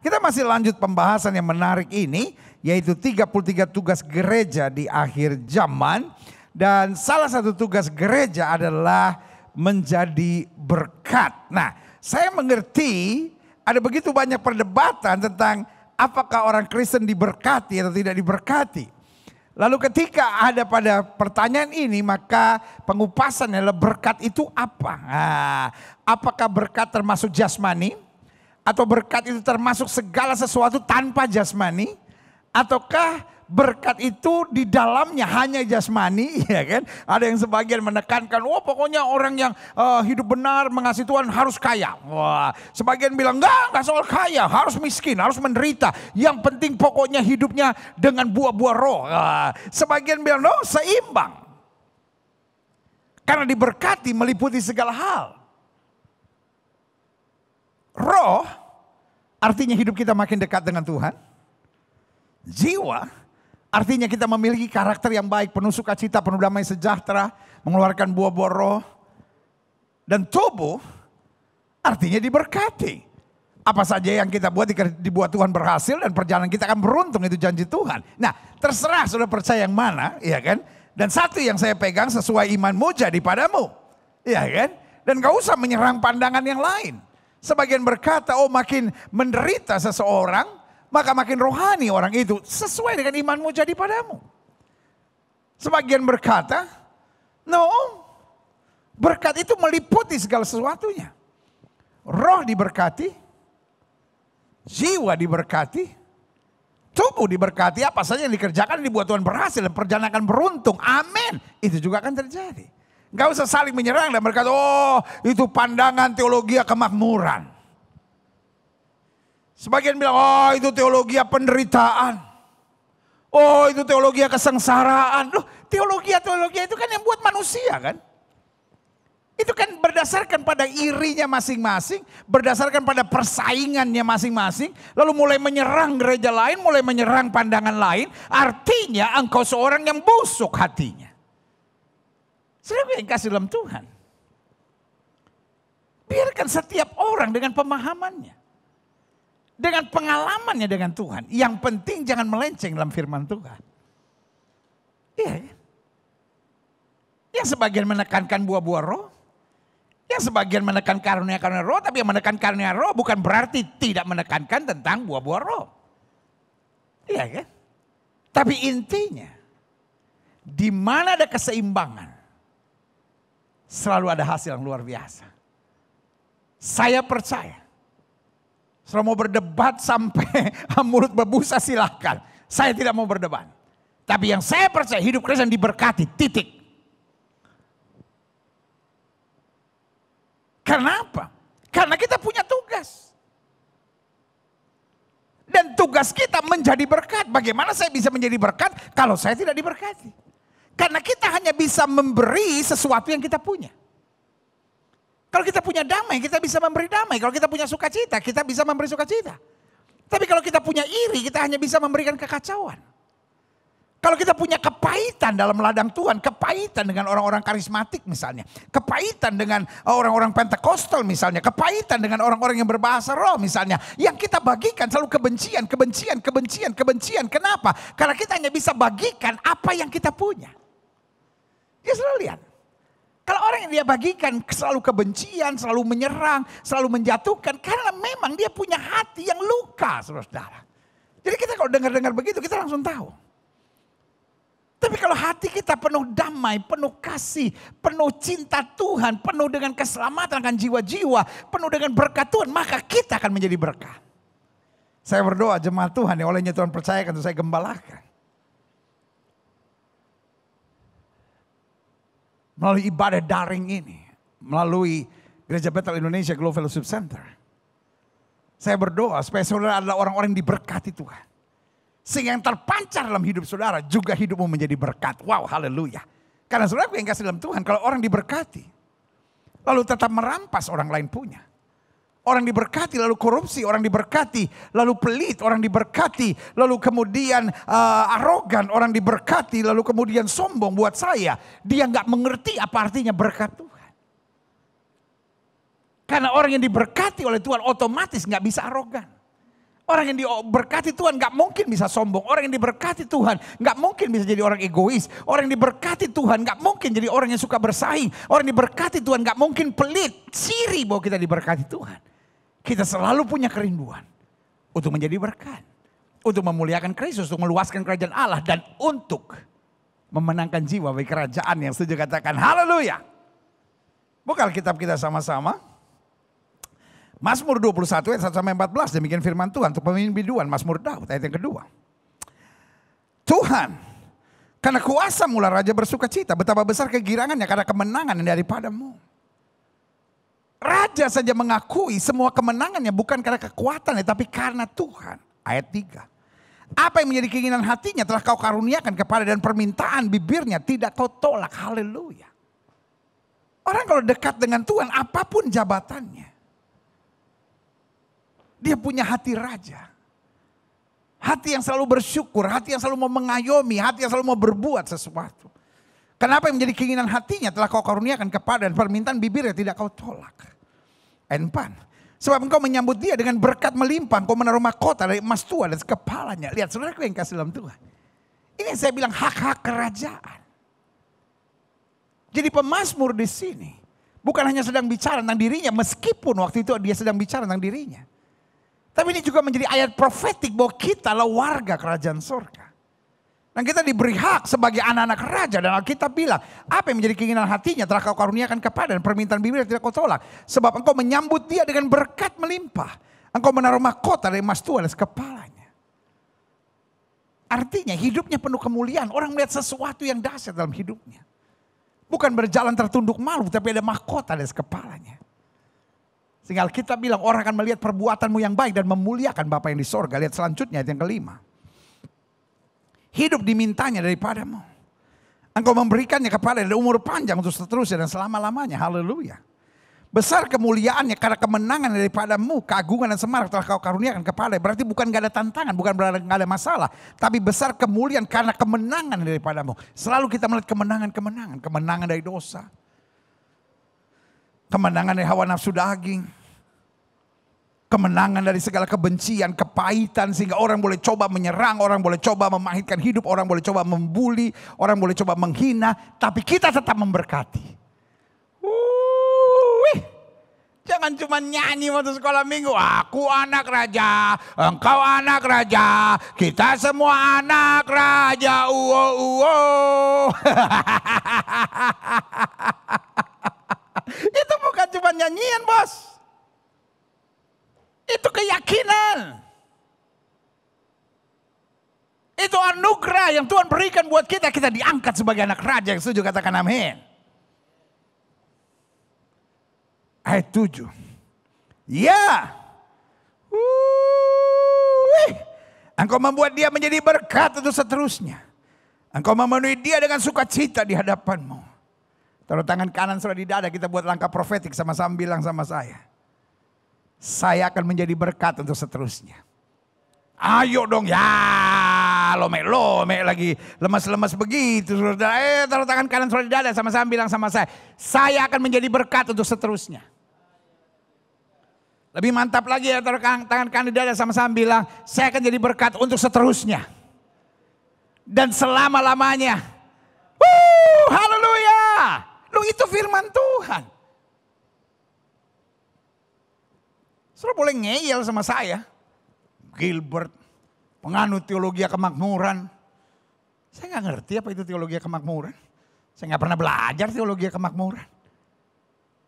Kita masih lanjut pembahasan yang menarik ini, yaitu 33 tugas gereja di akhir zaman. Dan salah satu tugas gereja adalah menjadi berkat. Nah, saya mengerti ada begitu banyak perdebatan tentang apakah orang Kristen diberkati atau tidak diberkati. Lalu ketika ada pada pertanyaan ini, maka pengupasannya adalah berkat itu apa? Nah, apakah berkat termasuk jasmani? Atau berkat itu termasuk segala sesuatu tanpa jasmani? Ataukah berkat itu di dalamnya hanya jasmani? Ya kan? Ada yang sebagian menekankan, wah pokoknya orang yang hidup benar mengasihi Tuhan harus kaya. Wah, sebagian bilang enggak soal kaya, harus miskin, harus menderita. Yang penting pokoknya hidupnya dengan buah-buah roh. Sebagian bilang no, seimbang. Karena diberkati meliputi segala hal. Roh artinya hidup kita makin dekat dengan Tuhan. Jiwa artinya kita memiliki karakter yang baik, penuh sukacita, penuh damai sejahtera, mengeluarkan buah-buah roh. Dan tubuh artinya diberkati. Apa saja yang kita buat dibuat Tuhan berhasil dan perjalanan kita akan beruntung, itu janji Tuhan. Nah, terserah sudah percaya yang mana, ya kan? Dan satu yang saya pegang, sesuai imanmu jadi padamu, ya kan? Dan gak usah menyerang pandangan yang lain. Sebagian berkata, oh makin menderita seseorang, maka makin rohani orang itu. Sesuai dengan imanmu jadi padamu. Sebagian berkata, no, berkat itu meliputi segala sesuatunya. Roh diberkati, jiwa diberkati, tubuh diberkati, apa saja yang dikerjakan dibuat Tuhan berhasil dan perjalanan akan beruntung. Amin. Itu juga akan terjadi. Gak usah saling menyerang dan berkata, oh itu pandangan teologi kemakmuran. Sebagian bilang, oh itu teologi penderitaan. Oh itu teologi kesengsaraan. Loh, teologi itu kan yang buat manusia kan. Itu kan berdasarkan pada irinya masing-masing. Berdasarkan pada persaingannya masing-masing. Lalu mulai menyerang gereja lain, mulai menyerang pandangan lain. Artinya engkau seorang yang busuk hatinya. Saudara yang kasih dalam Tuhan. Biarkan setiap orang dengan pemahamannya. Dengan pengalamannya dengan Tuhan. Yang penting jangan melenceng dalam firman Tuhan. Iya ya. Yang sebagian menekankan buah-buah roh. Yang sebagian menekan karunia-karunia roh. Tapi yang menekan karunia roh bukan berarti tidak menekankan tentang buah-buah roh. Iya kan? Tapi intinya. Di mana ada keseimbangan. Selalu ada hasil yang luar biasa. Saya percaya. Kalau mau berdebat sampai mulut berbusa silahkan. Saya tidak mau berdebat. Tapi yang saya percaya hidup Kristen diberkati, titik. Karena apa? Karena kita punya tugas. Dan tugas kita menjadi berkat. Bagaimana saya bisa menjadi berkat kalau saya tidak diberkati? Karena kita hanya bisa memberi sesuatu yang kita punya. Kalau kita punya damai, kita bisa memberi damai. Kalau kita punya sukacita, kita bisa memberi sukacita. Tapi kalau kita punya iri, kita hanya bisa memberikan kekacauan. Kalau kita punya kepahitan dalam ladang Tuhan, kepahitan dengan orang-orang karismatik misalnya. Kepahitan dengan orang-orang Pentekostal misalnya. Kepahitan dengan orang-orang yang berbahasa roh misalnya. Yang kita bagikan selalu kebencian, kebencian, kebencian, kebencian. Kenapa? Karena kita hanya bisa bagikan apa yang kita punya. Ya selalu lihat. Kalau orang yang dia bagikan selalu kebencian, selalu menyerang, selalu menjatuhkan. Karena memang dia punya hati yang luka, saudara-saudara. Jadi kita kalau dengar-dengar begitu kita langsung tahu. Tapi kalau hati kita penuh damai, penuh kasih, penuh cinta Tuhan, penuh dengan keselamatan akan jiwa-jiwa, penuh dengan berkat Tuhan, maka kita akan menjadi berkat. Saya berdoa jemaat Tuhan yang olehnya Tuhan percayakan untuk saya gembalakan. Melalui ibadah daring ini, melalui Gereja Betel Indonesia Global Fellowship Center. Saya berdoa supaya saudara adalah orang-orang yang diberkati Tuhan. Sehingga yang terpancar dalam hidup saudara juga hidupmu menjadi berkat. Wow, haleluya. Karena saudara yang kasih dalam Tuhan, kalau orang diberkati, lalu tetap merampas orang lain punya. Orang diberkati lalu korupsi, orang diberkati lalu pelit, orang diberkati lalu kemudian arogan, orang diberkati lalu kemudian sombong buat saya. Dia gak mengerti apa artinya berkat Tuhan. Karena orang yang diberkati oleh Tuhan otomatis gak bisa arogan. Orang yang diberkati Tuhan gak mungkin bisa sombong. Orang yang diberkati Tuhan gak mungkin bisa jadi orang egois. Orang yang diberkati Tuhan gak mungkin jadi orang yang suka bersaing. Orang yang diberkati Tuhan gak mungkin pelit, siri bahwa kita diberkati Tuhan. Kita selalu punya kerinduan untuk menjadi berkat. Untuk memuliakan Kristus, untuk meluaskan kerajaan Allah. Dan untuk memenangkan jiwa bagi kerajaan yang setuju katakan haleluya. Buka Alkitab kita sama-sama. Mazmur 21 ayat 1-14 demikian firman Tuhan untuk pemimpin biduan Mazmur Daud ayat yang kedua. Tuhan, karena kuasa mula raja bersuka cita, betapa besar kegirangannya karena kemenangan yang daripadamu. Raja saja mengakui semua kemenangannya bukan karena kekuatannya tapi karena Tuhan. Ayat 3. Apa yang menjadi keinginan hatinya telah kau karuniakan kepada dan permintaan bibirnya tidak kau tolak. Haleluya. Orang kalau dekat dengan Tuhan apapun jabatannya. Dia punya hati raja. Hati yang selalu bersyukur, hati yang selalu mau mengayomi, hati yang selalu mau berbuat sesuatu. Kenapa yang menjadi keinginan hatinya telah kau karuniakan kepada dan permintaan bibirnya tidak kau tolak. Ayat 4. Sebab engkau menyambut dia dengan berkat melimpah, engkau menaruh mahkota dari emas tua dan kepalanya. Lihat saudaraku yang kasih dalam Tuhan. Ini yang saya bilang hak-hak kerajaan. Jadi pemazmur di sini bukan hanya sedang bicara tentang dirinya, meskipun waktu itu dia sedang bicara tentang dirinya. Tapi ini juga menjadi ayat profetik bahwa kita adalah warga kerajaan surga. Dan kita diberi hak sebagai anak-anak raja. Dan Alkitab bilang, apa yang menjadi keinginan hatinya telah kau karuniakan kepada dan permintaan bibirnya tidak kau tolak. Sebab engkau menyambut dia dengan berkat melimpah. Engkau menaruh mahkota dari emas tua atas kepalanya. Artinya hidupnya penuh kemuliaan. Orang melihat sesuatu yang dahsyat dalam hidupnya. Bukan berjalan tertunduk malu, tapi ada mahkota dari kepalanya. Sehingga Alkitab bilang orang akan melihat perbuatanmu yang baik dan memuliakan Bapa yang di sorga. Lihat selanjutnya ayat yang kelima. Hidup dimintanya daripadamu. Engkau memberikannya kepada dan umur panjang untuk seterusnya dan selama-lamanya. Haleluya. Besar kemuliaannya karena kemenangan daripadamu. Keagungan dan semarak telah kau karuniakan kepada. Berarti bukan gak ada tantangan, bukan berarti gak ada masalah. Tapi besar kemuliaan karena kemenangan daripadamu. Selalu kita melihat kemenangan-kemenangan. Kemenangan dari dosa. Kemenangan dari hawa nafsu daging. Kemenangan dari segala kebencian, kepahitan. Sehingga orang boleh coba menyerang, orang boleh coba memahitkan hidup, orang boleh coba membuli, orang boleh coba menghina. Tapi kita tetap memberkati. Jangan cuma nyanyi waktu sekolah minggu. Aku anak raja, engkau anak raja, kita semua anak raja. Itu bukan cuma nyanyian, bos. Itu keyakinan. Itu anugerah yang Tuhan berikan buat kita. Kita diangkat sebagai anak raja. Yang setuju katakan amin. Ayat 7. Ya. Engkau membuat dia menjadi berkat untuk seterusnya. Engkau memenuhi dia dengan sukacita di hadapanmu. Taruh tangan kanan sudah di dada, kita buat langkah profetik sama-sama bilang sama saya. Saya akan menjadi berkat untuk seterusnya. Ayo dong ya, lome lagi lemas-lemas begitu. Taruh tangan kanan sudah di dada sama-sama bilang sama saya. Saya akan menjadi berkat untuk seterusnya. Lebih mantap lagi ya, taruh tangan kanan di dada sama-sama bilang. Saya akan jadi berkat untuk seterusnya. Dan selama-lamanya. Haleluya. Loh itu firman Tuhan. Saudara boleh ngeyel sama saya. Gilbert, penganut teologi kemakmuran. Saya gak ngerti apa itu teologi kemakmuran. Saya gak pernah belajar teologi kemakmuran.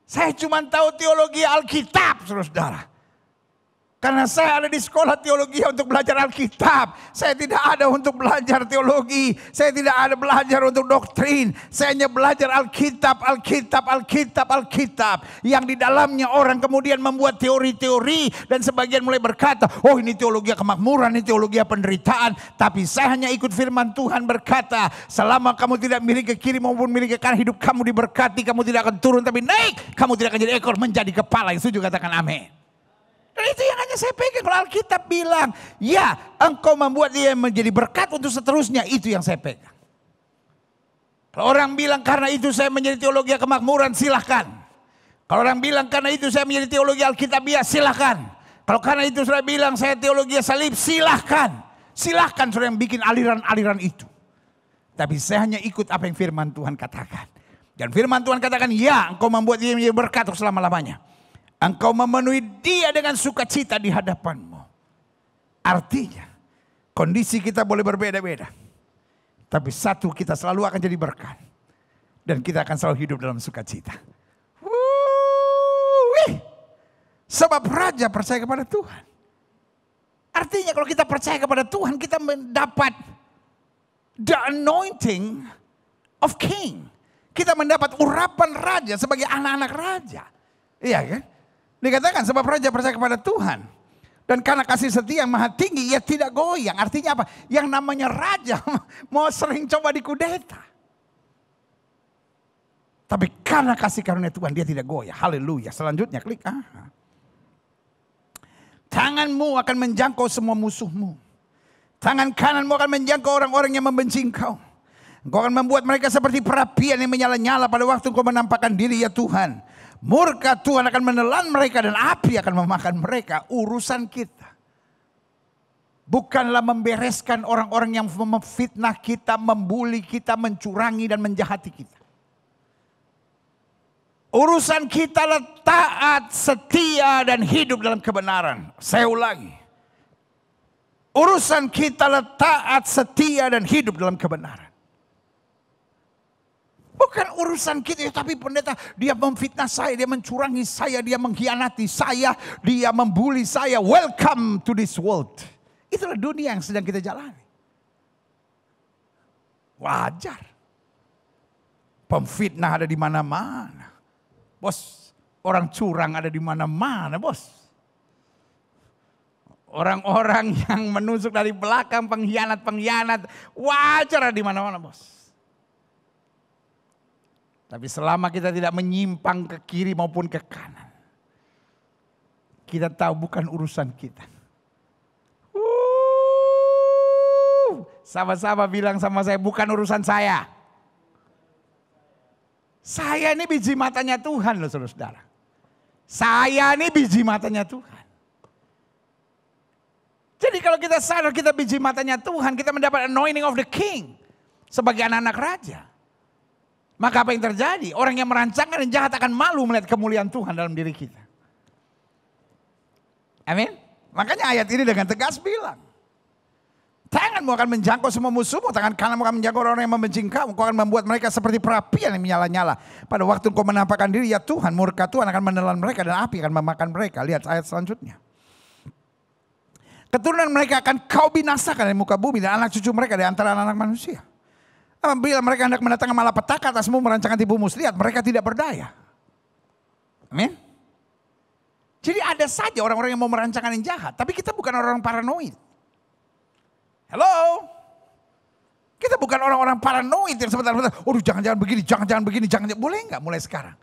Saya cuma tahu teologi Alkitab, saudara-saudara. Karena saya ada di sekolah teologi untuk belajar Alkitab. Saya tidak ada untuk belajar teologi. Saya tidak ada belajar untuk doktrin. Saya hanya belajar Alkitab. Yang di dalamnya orang kemudian membuat teori-teori. Dan sebagian mulai berkata, oh ini teologi kemakmuran, ini teologi penderitaan. Tapi saya hanya ikut firman Tuhan berkata, selama kamu tidak milik ke kiri maupun milik ke kanan, hidup kamu diberkati. Kamu tidak akan turun tapi naik. Kamu tidak akan jadi ekor, menjadi kepala. Yang setuju katakan amin. Dan itu yang hanya saya pegang. Kalau Alkitab bilang, ya engkau membuat dia menjadi berkat untuk seterusnya. Itu yang saya pegang. Kalau orang bilang karena itu saya menjadi teologi kemakmuran, silahkan. Kalau orang bilang karena itu saya menjadi teologi Alkitabiah, silahkan. Kalau karena itu saudara bilang saya teologi salib, silahkan. Silahkan saudara yang bikin aliran-aliran itu. Tapi saya hanya ikut apa yang firman Tuhan katakan. Dan firman Tuhan katakan, ya engkau membuat dia menjadi berkat selama-lamanya. Engkau memenuhi dia dengan sukacita di hadapanmu. Artinya, kondisi kita boleh berbeda-beda. Tapi satu, kita selalu akan jadi berkat. Dan kita akan selalu hidup dalam sukacita. Sebab raja percaya kepada Tuhan. Artinya kalau kita percaya kepada Tuhan, kita mendapat the anointing of king. Kita mendapat urapan raja sebagai anak-anak raja. Iya kan? Dikatakan sebab raja percaya kepada Tuhan. Dan karena kasih setia yang maha tinggi, ia tidak goyang. Artinya apa? Yang namanya raja mau sering coba dikudeta. Tapi karena kasih karunia Tuhan, dia tidak goyah. Haleluya. Selanjutnya klik. Tanganmu akan menjangkau semua musuhmu. Tangan kananmu akan menjangkau orang-orang yang membenci engkau. Engkau akan membuat mereka seperti perapian yang menyala-nyala pada waktu engkau menampakkan diri ya Tuhan. Murka Tuhan akan menelan mereka dan api akan memakan mereka. Urusan kita bukanlah membereskan orang-orang yang memfitnah kita, membuli kita, mencurangi dan menjahati kita. Urusan kita adalah taat, setia dan hidup dalam kebenaran. Saya ulangi. Urusan kita adalah taat, setia dan hidup dalam kebenaran. Bukan urusan kita, tapi pendeta dia memfitnah saya, dia mencurangi saya, dia mengkhianati saya, dia membuli saya. Welcome to this world. Itulah dunia yang sedang kita jalani. Wajar. Pemfitnah ada di mana-mana. Bos, orang curang ada di mana-mana, bos. Orang-orang yang menusuk dari belakang, pengkhianat-pengkhianat, wajar ada di mana-mana, bos. Tapi selama kita tidak menyimpang ke kiri maupun ke kanan, kita tahu bukan urusan kita. Sama-sama bilang sama saya, bukan urusan saya. Saya ini biji matanya Tuhan loh saudara-saudara. Saya ini biji matanya Tuhan. Jadi kalau kita sadar kita biji matanya Tuhan, kita mendapat anointing of the king. Sebagai anak-anak raja. Maka apa yang terjadi? Orang yang merancangkan dan jahat akan malu melihat kemuliaan Tuhan dalam diri kita. Amin. Makanya ayat ini dengan tegas bilang. Tanganmu akan menjangkau semua musuhmu, tangan kananmu akan menjangkau orang yang membenci engkau. Engkau akan membuat mereka seperti perapian yang menyala-nyala. Pada waktu engkau menampakkan diri, ya Tuhan, murka Tuhan akan menelan mereka dan api akan memakan mereka. Lihat ayat selanjutnya. Keturunan mereka akan kau binasakan dari muka bumi dan anak cucu mereka dari antara anak manusia. Apabila mereka hendak mendatangkan malapetaka atasmu merancangkan tipumu, lihat mereka tidak berdaya. Amin. Jadi ada saja orang-orang yang mau merancangkan yang jahat, tapi kita bukan orang-orang paranoid. Halo, kita bukan orang-orang paranoid yang sebentar-bentar, jangan-jangan begini, jangan-jangan begini, jangan-jangan. Boleh nggak mulai sekarang?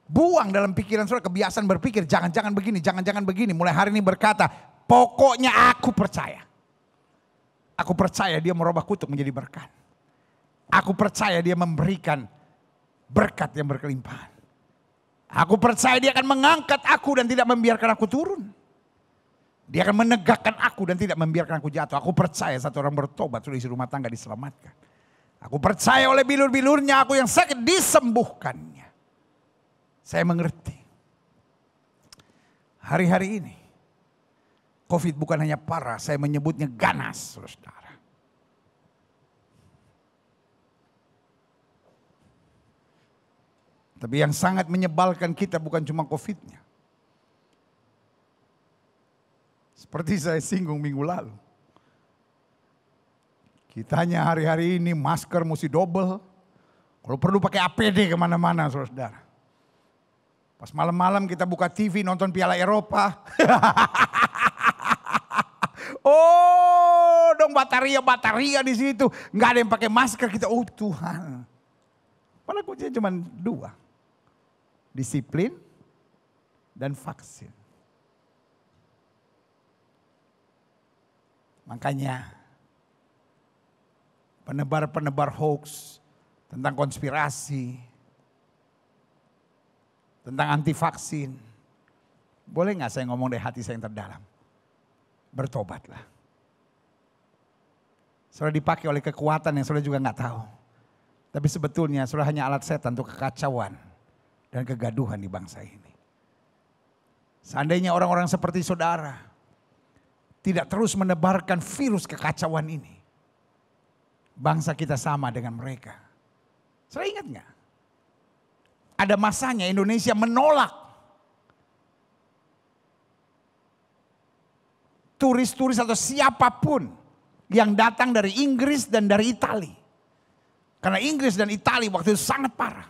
Buang dalam pikiran saudara kebiasaan berpikir, jangan-jangan begini, jangan-jangan begini. Mulai hari ini berkata, pokoknya aku percaya. Aku percaya dia merubah kutuk menjadi berkat. Aku percaya dia memberikan berkat yang berkelimpahan. Aku percaya dia akan mengangkat aku dan tidak membiarkan aku turun. Dia akan menegakkan aku dan tidak membiarkan aku jatuh. Aku percaya satu orang bertobat, seluruh rumah tangga diselamatkan. Aku percaya oleh bilur-bilurnya aku yang sakit disembuhkannya. Saya mengerti. Hari-hari ini, COVID bukan hanya parah, saya menyebutnya ganas, saudara. Tapi yang sangat menyebalkan kita bukan cuma COVID-nya. Seperti saya singgung minggu lalu. Kitanya hari-hari ini masker mesti double. Kalau perlu pakai APD kemana-mana saudara. Pas malam-malam kita buka TV nonton Piala Eropa. Oh dong bataria di situ. Nggak ada yang pakai masker kita. Oh Tuhan. Padahal kuncinya cuma 2. Disiplin dan vaksin. Makanya penebar-penebar hoax tentang konspirasi, tentang anti vaksin, Boleh gak saya ngomong dari hati saya yang terdalam? Bertobatlah. Saudara dipakai oleh kekuatan yang saudara juga gak tahu. Tapi sebetulnya saudara hanya alat setan untuk kekacauan dan kegaduhan di bangsa ini. Seandainya orang-orang seperti saudara tidak terus menebarkan virus kekacauan ini, bangsa kita sama dengan mereka. Saudara ingat gak? Ada masanya Indonesia menolak turis-turis atau siapapun yang datang dari Inggris dan dari Italia. Karena Inggris dan Italia waktu itu sangat parah.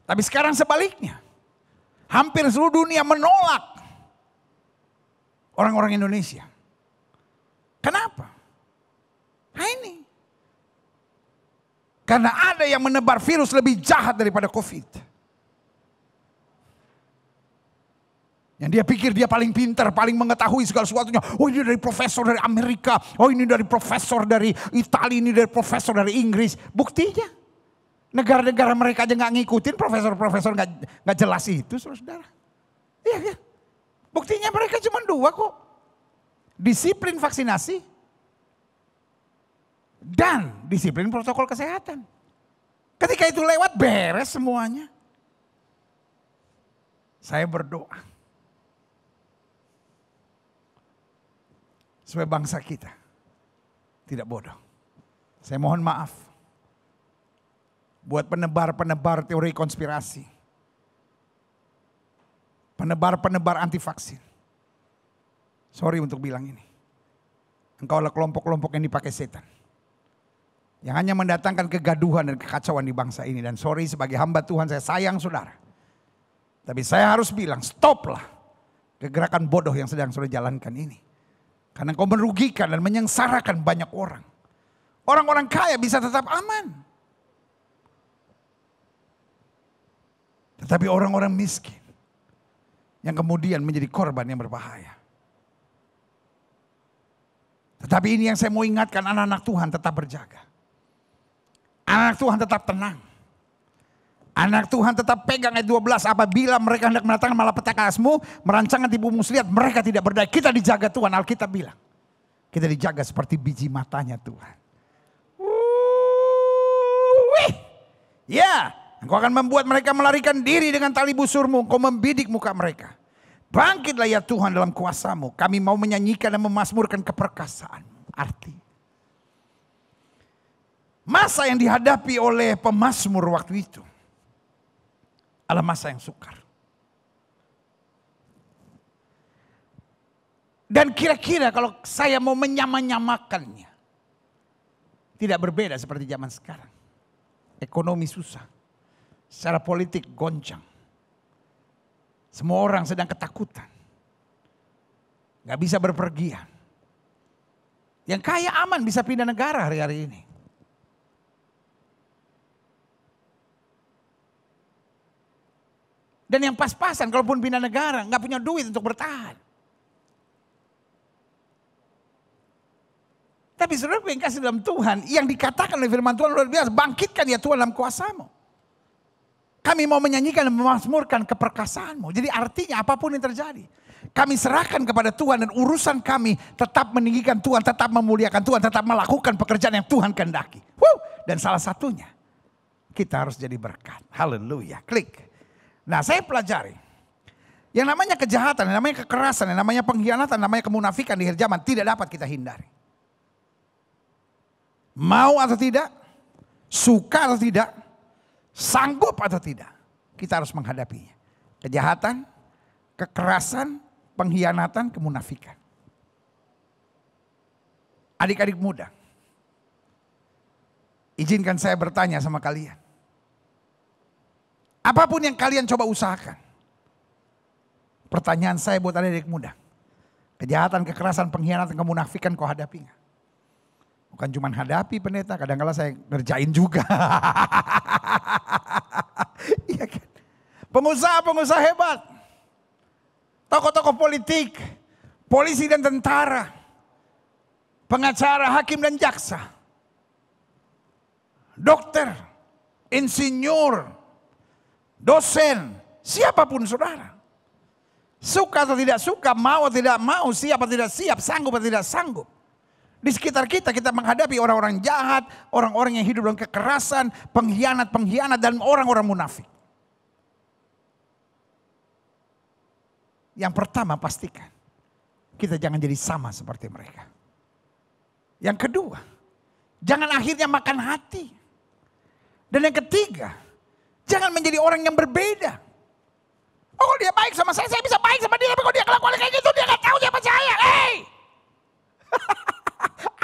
Tapi sekarang sebaliknya. Hampir seluruh dunia menolak orang-orang Indonesia. Kenapa? Nah ini. Karena ada yang menebar virus lebih jahat daripada COVID. Yang dia pikir dia paling pintar, paling mengetahui segala sesuatunya. Oh ini dari profesor dari Amerika. Oh ini dari profesor dari Italia, ini dari profesor dari Inggris. Buktinya negara-negara mereka aja gak ngikutin profesor-profesor gak jelas itu saudara. Iya kan? Buktinya mereka cuma 2 kok. Disiplin vaksinasi dan disiplin protokol kesehatan. Ketika itu lewat beres semuanya. Saya berdoa. Supaya bangsa kita tidak bodoh. Saya mohon maaf. Buat penebar-penebar teori konspirasi. Penebar-penebar anti vaksin. Sorry untuk bilang ini. Engkau adalah kelompok-kelompok yang dipakai setan. Yang hanya mendatangkan kegaduhan dan kekacauan di bangsa ini. Dan sorry sebagai hamba Tuhan saya sayang saudara. Tapi saya harus bilang stoplah kegerakan bodoh yang sedang saudara jalankan ini. Karena engkau merugikan dan menyengsarakan banyak orang. Orang-orang kaya bisa tetap aman. Tetapi orang-orang miskin yang kemudian menjadi korban yang berbahaya. Tetapi ini yang saya mau ingatkan, anak-anak Tuhan tetap berjaga. Anak Tuhan tetap tenang. Anak Tuhan tetap pegang ayat 12. Apabila mereka hendak mendatangkan malapetaka asmu, merancangkan tipu muslihat, mereka tidak berdaya. Kita dijaga Tuhan, Alkitab bilang. Kita dijaga seperti biji matanya Tuhan. Ya, engkau akan membuat mereka melarikan diri dengan tali busurmu. Engkau membidik muka mereka. Bangkitlah ya Tuhan dalam kuasamu. Kami mau menyanyikan dan memasmurkan keperkasaanmu. Arti. Masa yang dihadapi oleh pemazmur waktu itu adalah masa yang sukar. Dan kira-kira kalau saya mau menyamakannya, tidak berbeda seperti zaman sekarang. Ekonomi susah. Secara politik goncang. Semua orang sedang ketakutan. Gak bisa berpergian. Yang kaya aman bisa pindah negara hari-hari ini. Dan yang pas-pasan kalaupun pindah negara gak punya duit untuk bertahan. Tapi saudara yang kasih dalam Tuhan, yang dikatakan oleh firman Tuhan luar biasa, bangkitkan ya Tuhan dalam kuasamu. Kami mau menyanyikan dan memasmurkan keperkasaanmu. Jadi artinya apapun yang terjadi, kami serahkan kepada Tuhan dan urusan kami tetap meninggikan Tuhan, tetap memuliakan Tuhan, tetap melakukan pekerjaan yang Tuhan kehendaki. Dan salah satunya, kita harus jadi berkat. Haleluya, klik. Nah saya pelajari, yang namanya kejahatan, yang namanya kekerasan, yang namanya pengkhianatan, yang namanya kemunafikan di akhir zaman tidak dapat kita hindari. Mau atau tidak, suka atau tidak, sanggup atau tidak, kita harus menghadapinya. Kejahatan, kekerasan, pengkhianatan, kemunafikan. Adik-adik muda, izinkan saya bertanya sama kalian. Apapun yang kalian coba usahakan. Pertanyaan saya buat adik-adik muda. Kejahatan, kekerasan, pengkhianatan, kemunafikan kau hadapi gak? Bukan cuma hadapi pendeta, kadang-kadang saya ngerjain juga. Iya kan? Pengusaha-pengusaha hebat. Tokoh-tokoh politik, polisi dan tentara, pengacara, hakim dan jaksa, dokter, insinyur, dosen, siapapun saudara. Suka atau tidak suka, mau atau tidak mau, siap atau tidak siap, sanggup atau tidak sanggup. Di sekitar kita, kita menghadapi orang-orang jahat, orang-orang yang hidup dalam kekerasan, pengkhianat-pengkhianat, dan orang-orang munafik. Yang pertama, pastikan kita jangan jadi sama seperti mereka. Yang kedua, jangan akhirnya makan hati. Dan yang ketiga, jangan menjadi orang yang berbeda. Oh, kalau dia baik sama saya bisa baik sama dia. Tapi kalau dia kelakuan kayak gitu, dia gak tahu siapa saya.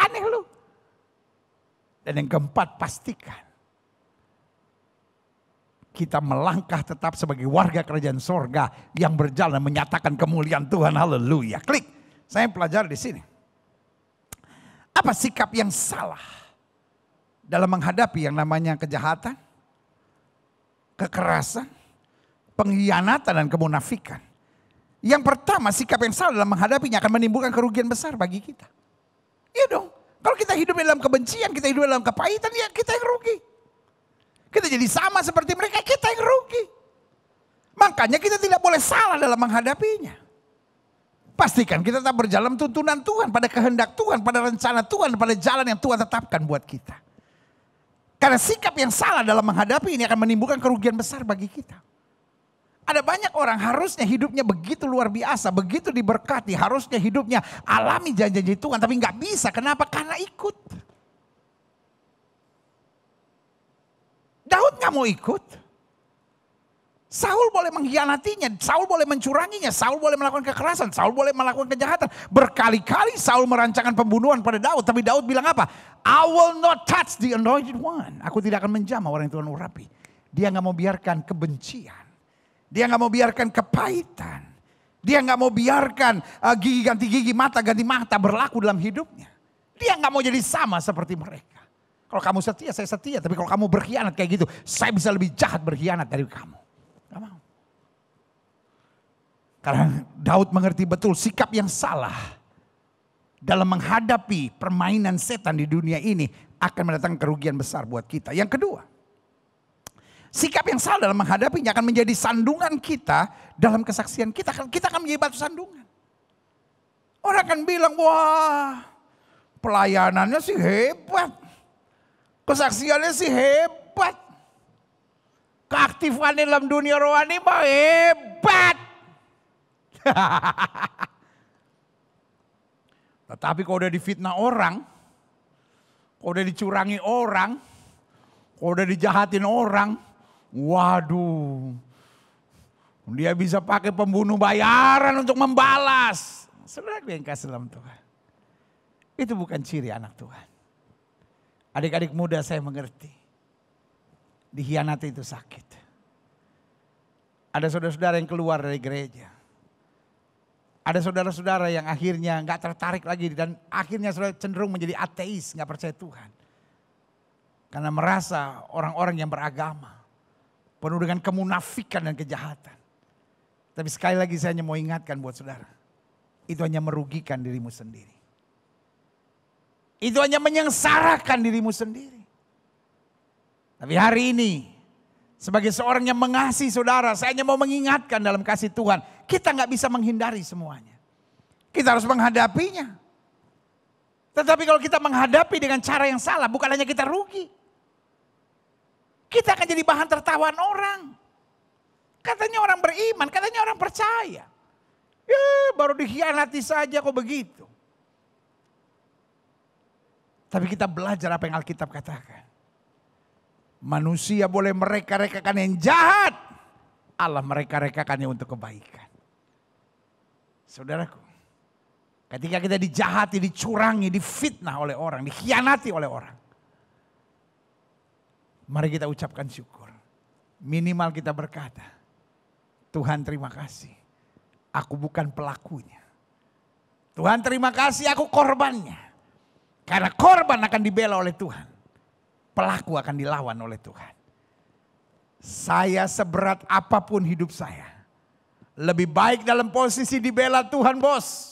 Aneh lu. Dan yang keempat, pastikan kita melangkah tetap sebagai warga kerajaan sorga yang berjalan menyatakan kemuliaan Tuhan. Haleluya. Klik. Saya pelajari di sini. Apa sikap yang salah dalam menghadapi yang namanya kejahatan, kekerasan, pengkhianatan dan kemunafikan? Yang pertama, sikap yang salah dalam menghadapinya akan menimbulkan kerugian besar bagi kita. Iya dong. Kalau kita hidup dalam kebencian, kita hidup dalam kepahitan, ya kita yang rugi. Kita jadi sama seperti mereka, kita yang rugi. Makanya kita tidak boleh salah dalam menghadapinya. Pastikan kita tetap berjalan tuntunan Tuhan, pada kehendak Tuhan, pada rencana Tuhan, pada jalan yang Tuhan tetapkan buat kita. Karena sikap yang salah dalam menghadapi ini akan menimbulkan kerugian besar bagi kita. Ada banyak orang harusnya hidupnya begitu luar biasa, begitu diberkati, harusnya hidupnya alami janji-janji Tuhan, tapi nggak bisa. Kenapa? Karena ikut. Daud nggak mau ikut. Saul boleh mengkhianatinya, Saul boleh mencuranginya, Saul boleh melakukan kekerasan, Saul boleh melakukan kejahatan. Berkali-kali Saul merancangkan pembunuhan pada Daud, tapi Daud bilang apa? I will not touch the anointed one. Aku tidak akan menjamah orang yang Tuhan urapi. Dia nggak mau biarkan kebencian. Dia nggak mau biarkan kepahitan. Dia nggak mau biarkan gigi ganti gigi, mata ganti mata berlaku dalam hidupnya. Dia nggak mau jadi sama seperti mereka. Kalau kamu setia, saya setia. Tapi kalau kamu berkhianat kayak gitu, saya bisa lebih jahat berkhianat dari kamu. Gak mau. Karena Daud mengerti betul sikap yang salah dalam menghadapi permainan setan di dunia ini akan mendatangkan kerugian besar buat kita. Yang kedua, sikap yang salah dalam menghadapinya akan menjadi sandungan kita dalam kesaksian kita. Kita akan menjadi batu sandungan. Orang akan bilang, wah pelayanannya sih hebat. Kesaksiannya sih hebat. Keaktifannya dalam dunia rohani mah hebat. Tetapi kalau udah difitnah orang, kalau udah dicurangi orang, kalau udah dijahatin orang, waduh. Dia bisa pakai pembunuh bayaran untuk membalas. Saudara yang kasih dalam Tuhan. Itu bukan ciri anak Tuhan. Adik-adik muda saya mengerti. Dikhianati itu sakit. Ada saudara-saudara yang keluar dari gereja. Ada saudara-saudara yang akhirnya gak tertarik lagi. Dan akhirnya saudara cenderung menjadi ateis, gak percaya Tuhan. Karena merasa orang-orang yang beragama penuh dengan kemunafikan dan kejahatan. Tapi sekali lagi saya hanya mau ingatkan buat saudara. Itu hanya merugikan dirimu sendiri. Itu hanya menyengsarakan dirimu sendiri. Tapi hari ini, sebagai seorang yang mengasihi saudara, saya hanya mau mengingatkan dalam kasih Tuhan. Kita gak bisa menghindari semuanya. Kita harus menghadapinya. Tetapi kalau kita menghadapi dengan cara yang salah, bukan hanya kita rugi. Kita akan jadi bahan tertawaan orang. Katanya orang beriman, katanya orang percaya. Ya baru dikhianati saja kok begitu. Tapi kita belajar apa yang Alkitab katakan. Manusia boleh mereka-rekakan yang jahat. Allah mereka-rekakannya untuk kebaikan. Saudaraku, ketika kita dijahati, dicurangi, difitnah oleh orang, dikhianati oleh orang. Mari kita ucapkan syukur. Minimal kita berkata, Tuhan terima kasih. Aku bukan pelakunya. Tuhan terima kasih aku korbannya. Karena korban akan dibela oleh Tuhan. Pelaku akan dilawan oleh Tuhan. Saya seberat apapun hidup saya. Lebih baik dalam posisi dibela Tuhan bos.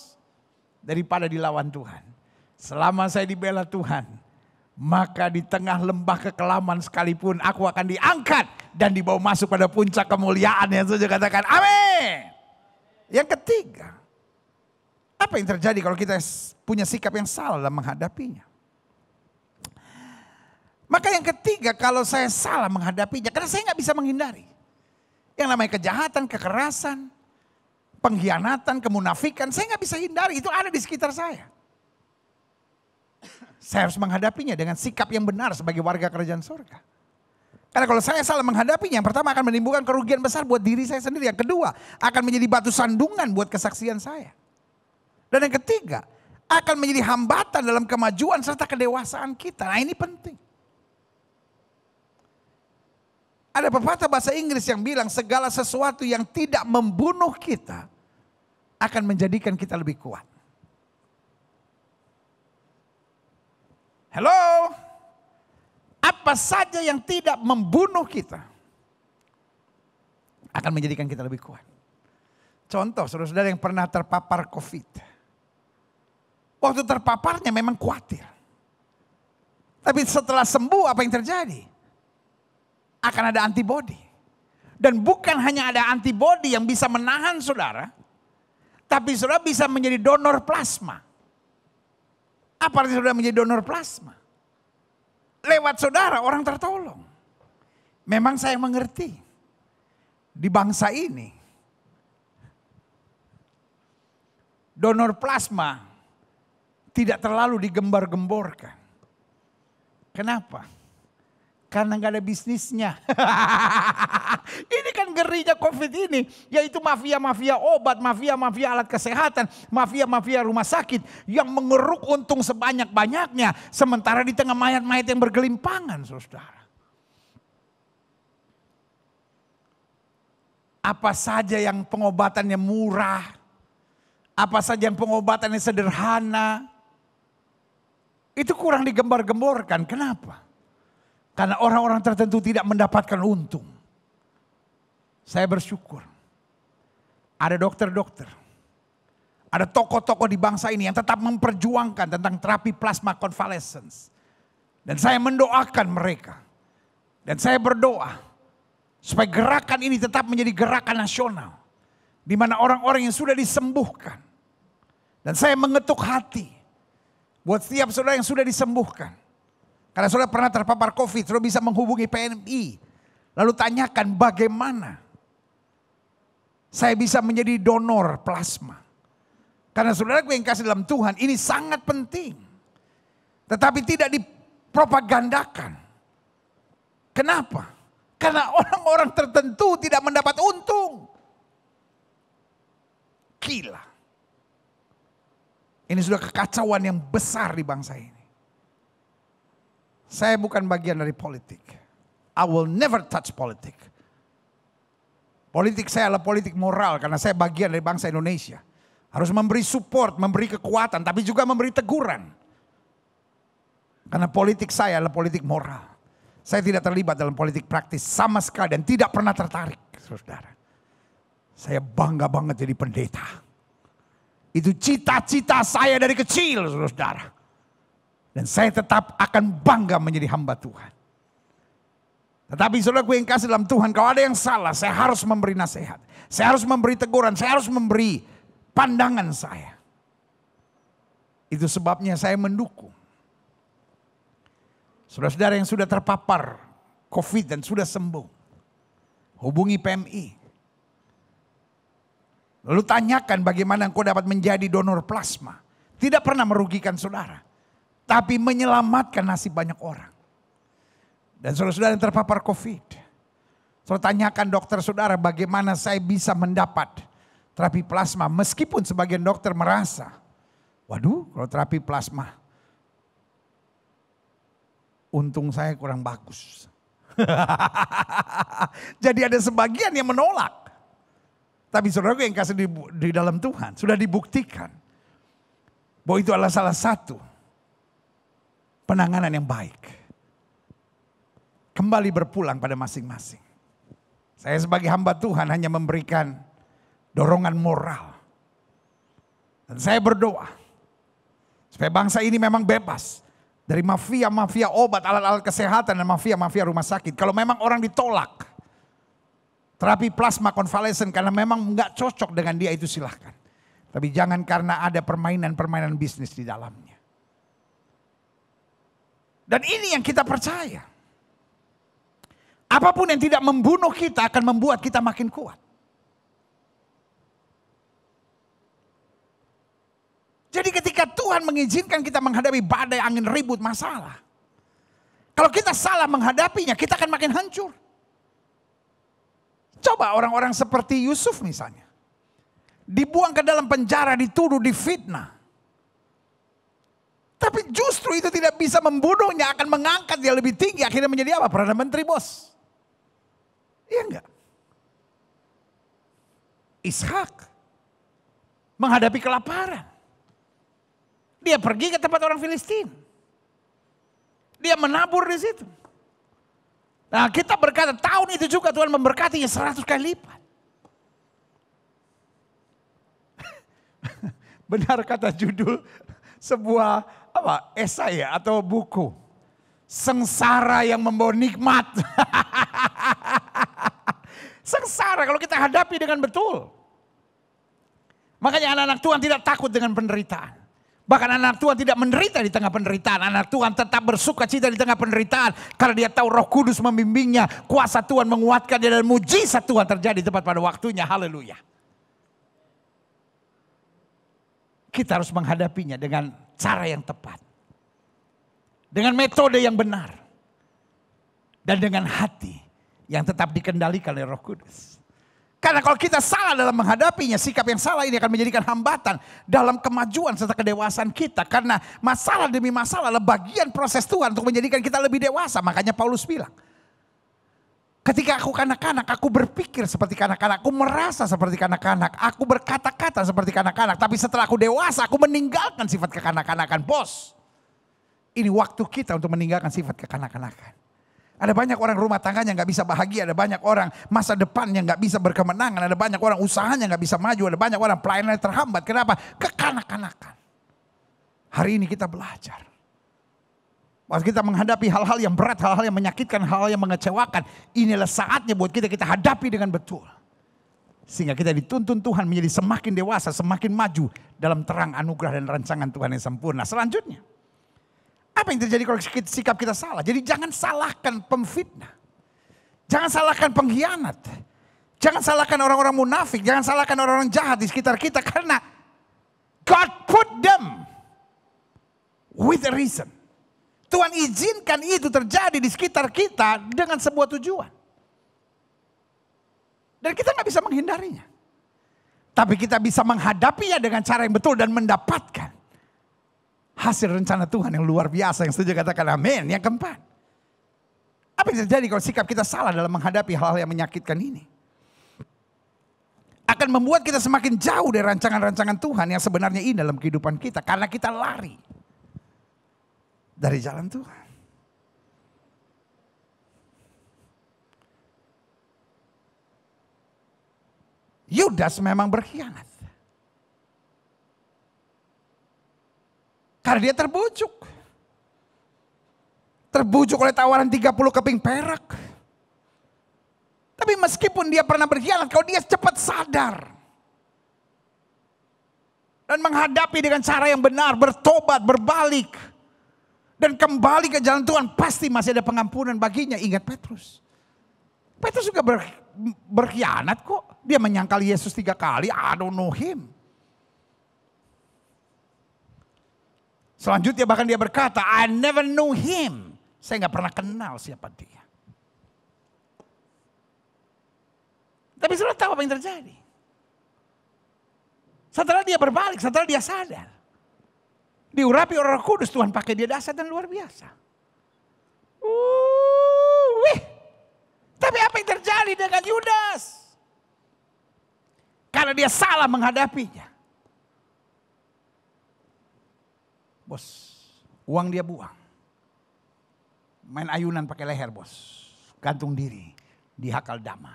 Daripada dilawan Tuhan. Selama saya dibela Tuhan. Maka di tengah lembah kekelaman sekalipun aku akan diangkat. Dan dibawa masuk pada puncak kemuliaan yang saya katakan amin. Yang ketiga, apa yang terjadi kalau kita punya sikap yang salah dalam menghadapinya? Maka yang ketiga, kalau saya salah menghadapinya, karena saya nggak bisa menghindari. Yang namanya kejahatan, kekerasan, pengkhianatan, kemunafikan, saya nggak bisa hindari, itu ada di sekitar saya. Saya harus menghadapinya dengan sikap yang benar sebagai warga kerajaan surga. Karena kalau saya salah menghadapinya, yang pertama akan menimbulkan kerugian besar buat diri saya sendiri. Yang kedua, akan menjadi batu sandungan buat kesaksian saya. Dan yang ketiga, akan menjadi hambatan dalam kemajuan serta kedewasaan kita. Nah, ini penting. Ada pepatah bahasa Inggris yang bilang segala sesuatu yang tidak membunuh kita akan menjadikan kita lebih kuat. Hello? Apa saja yang tidak membunuh kita akan menjadikan kita lebih kuat. Contoh, saudara-saudara yang pernah terpapar COVID. Waktu terpaparnya memang khawatir. Tapi setelah sembuh apa yang terjadi? Akan ada antibodi. Dan bukan hanya ada antibodi yang bisa menahan saudara, tapi saudara bisa menjadi donor plasma. Apa artinya saudara menjadi donor plasma? Lewat saudara orang tertolong. Memang saya mengerti. Di bangsa ini, donor plasma tidak terlalu digembar-gemborkan. Kenapa? Karena nggak ada bisnisnya. Ini kan ngerinya COVID ini. Yaitu mafia-mafia obat, mafia-mafia alat kesehatan, mafia-mafia rumah sakit. Yang mengeruk untung sebanyak-banyaknya. Sementara di tengah mayat-mayat yang bergelimpangan, saudara. Apa saja yang pengobatannya murah. Apa saja yang pengobatannya sederhana. Itu kurang digembar-gemborkan. Kenapa? Karena orang-orang tertentu tidak mendapatkan untung. Saya bersyukur. Ada dokter-dokter. Ada tokoh-tokoh di bangsa ini yang tetap memperjuangkan tentang terapi plasma convalescence. Dan saya mendoakan mereka. Dan saya berdoa supaya gerakan ini tetap menjadi gerakan nasional. Di mana orang-orang yang sudah disembuhkan. Dan saya mengetuk hati buat setiap saudara yang sudah disembuhkan. Karena saudara pernah terpapar COVID, saudara bisa menghubungi PMI. Lalu tanyakan bagaimana saya bisa menjadi donor plasma. Karena saudara yang kasih dalam Tuhan, ini sangat penting. Tetapi tidak dipropagandakan. Kenapa? Karena orang-orang tertentu tidak mendapat untung. Gila. Ini sudah kekacauan yang besar di bangsa ini. Saya bukan bagian dari politik. I will never touch politik. Politik saya adalah politik moral karena saya bagian dari bangsa Indonesia. Harus memberi support, memberi kekuatan, tapi juga memberi teguran. Karena politik saya adalah politik moral. Saya tidak terlibat dalam politik praktis sama sekali dan tidak pernah tertarik, saudara. Saya bangga banget jadi pendeta. Itu cita-cita saya dari kecil, saudara. Dan saya tetap akan bangga menjadi hamba Tuhan. Tetapi saudaraku yang kasih dalam Tuhan, kalau ada yang salah, saya harus memberi nasihat. Saya harus memberi teguran, saya harus memberi pandangan saya. Itu sebabnya saya mendukung. Saudara-saudara yang sudah terpapar COVID dan sudah sembuh, hubungi PMI. Lalu tanyakan bagaimana engkau dapat menjadi donor plasma. Tidak pernah merugikan saudara. Tapi menyelamatkan nasib banyak orang. Dan saudara-saudara yang terpapar COVID. Saudara tanyakan dokter saudara bagaimana saya bisa mendapat terapi plasma. Meskipun sebagian dokter merasa, waduh kalau terapi plasma, untung saya kurang bagus. Jadi ada sebagian yang menolak. Tapi saudara yang kasih di dalam Tuhan sudah dibuktikan bahwa itu adalah salah satu penanganan yang baik. Kembali berpulang pada masing-masing. Saya sebagai hamba Tuhan hanya memberikan dorongan moral. Dan saya berdoa supaya bangsa ini memang bebas dari mafia-mafia obat, alat-alat kesehatan dan mafia-mafia rumah sakit. Kalau memang orang ditolak, Terapi plasma konvalesen karena memang nggak cocok dengan dia itu silahkan. Tapi jangan karena ada permainan-permainan bisnis di dalamnya. Dan ini yang kita percaya. Apapun yang tidak membunuh kita akan membuat kita makin kuat. Jadi ketika Tuhan mengizinkan kita menghadapi badai, angin, ribut, masalah. Kalau kita salah menghadapinya, kita akan makin hancur. Coba orang-orang seperti Yusuf misalnya. Dibuang ke dalam penjara, dituduh, difitnah. Tapi justru itu tidak bisa membunuhnya, akan mengangkat dia lebih tinggi. Akhirnya menjadi apa? Perdana Menteri, bos. Iya enggak? Ishak menghadapi kelaparan. Dia pergi ke tempat orang Filistin. Dia menabur di situ. Nah, kita berkata tahun itu juga Tuhan memberkatinya 100 kali lipat. Benar kata judul sebuah esai atau buku. Sengsara yang membawa nikmat. Sengsara kalau kita hadapi dengan betul. Makanya anak-anak Tuhan tidak takut dengan penderitaan. Bahkan anak Tuhan tidak menderita di tengah penderitaan. Anak Tuhan tetap bersuka cita di tengah penderitaan. Karena dia tahu Roh Kudus membimbingnya. Kuasa Tuhan menguatkan dia dan mujizat Tuhan terjadi tepat pada waktunya. Haleluya. Kita harus menghadapinya dengan cara yang tepat. Dengan metode yang benar. Dan dengan hati yang tetap dikendalikan oleh Roh Kudus. Karena kalau kita salah dalam menghadapinya, sikap yang salah ini akan menjadikan hambatan dalam kemajuan serta kedewasaan kita. Karena masalah demi masalah adalah bagian proses Tuhan untuk menjadikan kita lebih dewasa. Makanya Paulus bilang, ketika aku kanak-kanak, aku berpikir seperti kanak-kanak, aku merasa seperti kanak-kanak, aku berkata-kata seperti kanak-kanak. Tapi setelah aku dewasa, aku meninggalkan sifat kekanak-kanakan. Bos, ini waktu kita untuk meninggalkan sifat kekanak-kanakan. Ada banyak orang rumah tangganya nggak bisa bahagia, ada banyak orang masa depannya nggak bisa berkemenangan, ada banyak orang usahanya nggak bisa maju, ada banyak orang pelayanannya terhambat. Kenapa? Kekanak-kanakan. Hari ini kita belajar. Waktu kita menghadapi hal-hal yang berat, hal-hal yang menyakitkan, hal-hal yang mengecewakan, inilah saatnya buat kita hadapi dengan betul. Sehingga kita dituntun Tuhan menjadi semakin dewasa, semakin maju dalam terang anugerah dan rancangan Tuhan yang sempurna. Selanjutnya. Apa yang terjadi kalau sikap kita salah? Jadi jangan salahkan pemfitnah. Jangan salahkan pengkhianat. Jangan salahkan orang-orang munafik. Jangan salahkan orang-orang jahat di sekitar kita. Karena God put them with a reason. Tuhan izinkan itu terjadi di sekitar kita dengan sebuah tujuan. Dan kita nggak bisa menghindarinya. Tapi kita bisa menghadapinya dengan cara yang betul dan mendapatkan hasil rencana Tuhan yang luar biasa. Yang setuju katakan amin. Yang keempat. Apa yang terjadi kalau sikap kita salah dalam menghadapi hal-hal yang menyakitkan ini? Akan membuat kita semakin jauh dari rancangan-rancangan Tuhan yang sebenarnya ini dalam kehidupan kita. Karena kita lari dari jalan Tuhan. Yudas memang berkhianat. Karena dia terbujuk. Terbujuk oleh tawaran 30 keping perak. Tapi meskipun dia pernah berkhianat, kalau dia cepat sadar. Dan menghadapi dengan cara yang benar, bertobat, berbalik. Dan kembali ke jalan Tuhan, pasti masih ada pengampunan baginya. Ingat Petrus. Petrus juga berkhianat kok. Dia menyangkal Yesus 3 kali, I don't know him. Selanjutnya bahkan dia berkata, I never knew him. Saya nggak pernah kenal siapa dia. Tapi sudah tahu apa yang terjadi. Setelah dia berbalik, setelah dia sadar. Diurapi oleh Roh Kudus, Tuhan pakai dia dahsyat dan luar biasa. Tapi apa yang terjadi dengan Yudas? Karena dia salah menghadapinya. Bos, uang dia buang. Main ayunan pakai leher bos. Gantung diri di Hakal Dama.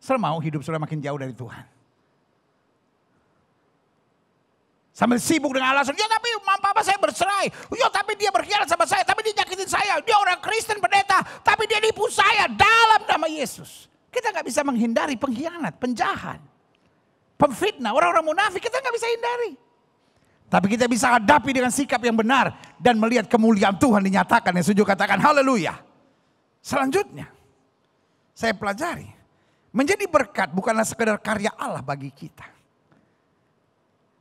Saudara mau hidup saudara makin jauh dari Tuhan. Sambil sibuk dengan alasan, ya tapi papa saya bercerai. Ya tapi dia berkhianat sama saya, tapi dia nyakitin saya. Dia orang Kristen pendeta, tapi dia nipu saya dalam nama Yesus. Kita gak bisa menghindari pengkhianat, penjahat, pemfitnah, orang-orang munafik, kita gak bisa hindari. Tapi kita bisa hadapi dengan sikap yang benar dan melihat kemuliaan Tuhan dinyatakan. Yang setuju katakan haleluya. Selanjutnya, saya pelajari. Menjadi berkat bukanlah sekedar karya Allah bagi kita.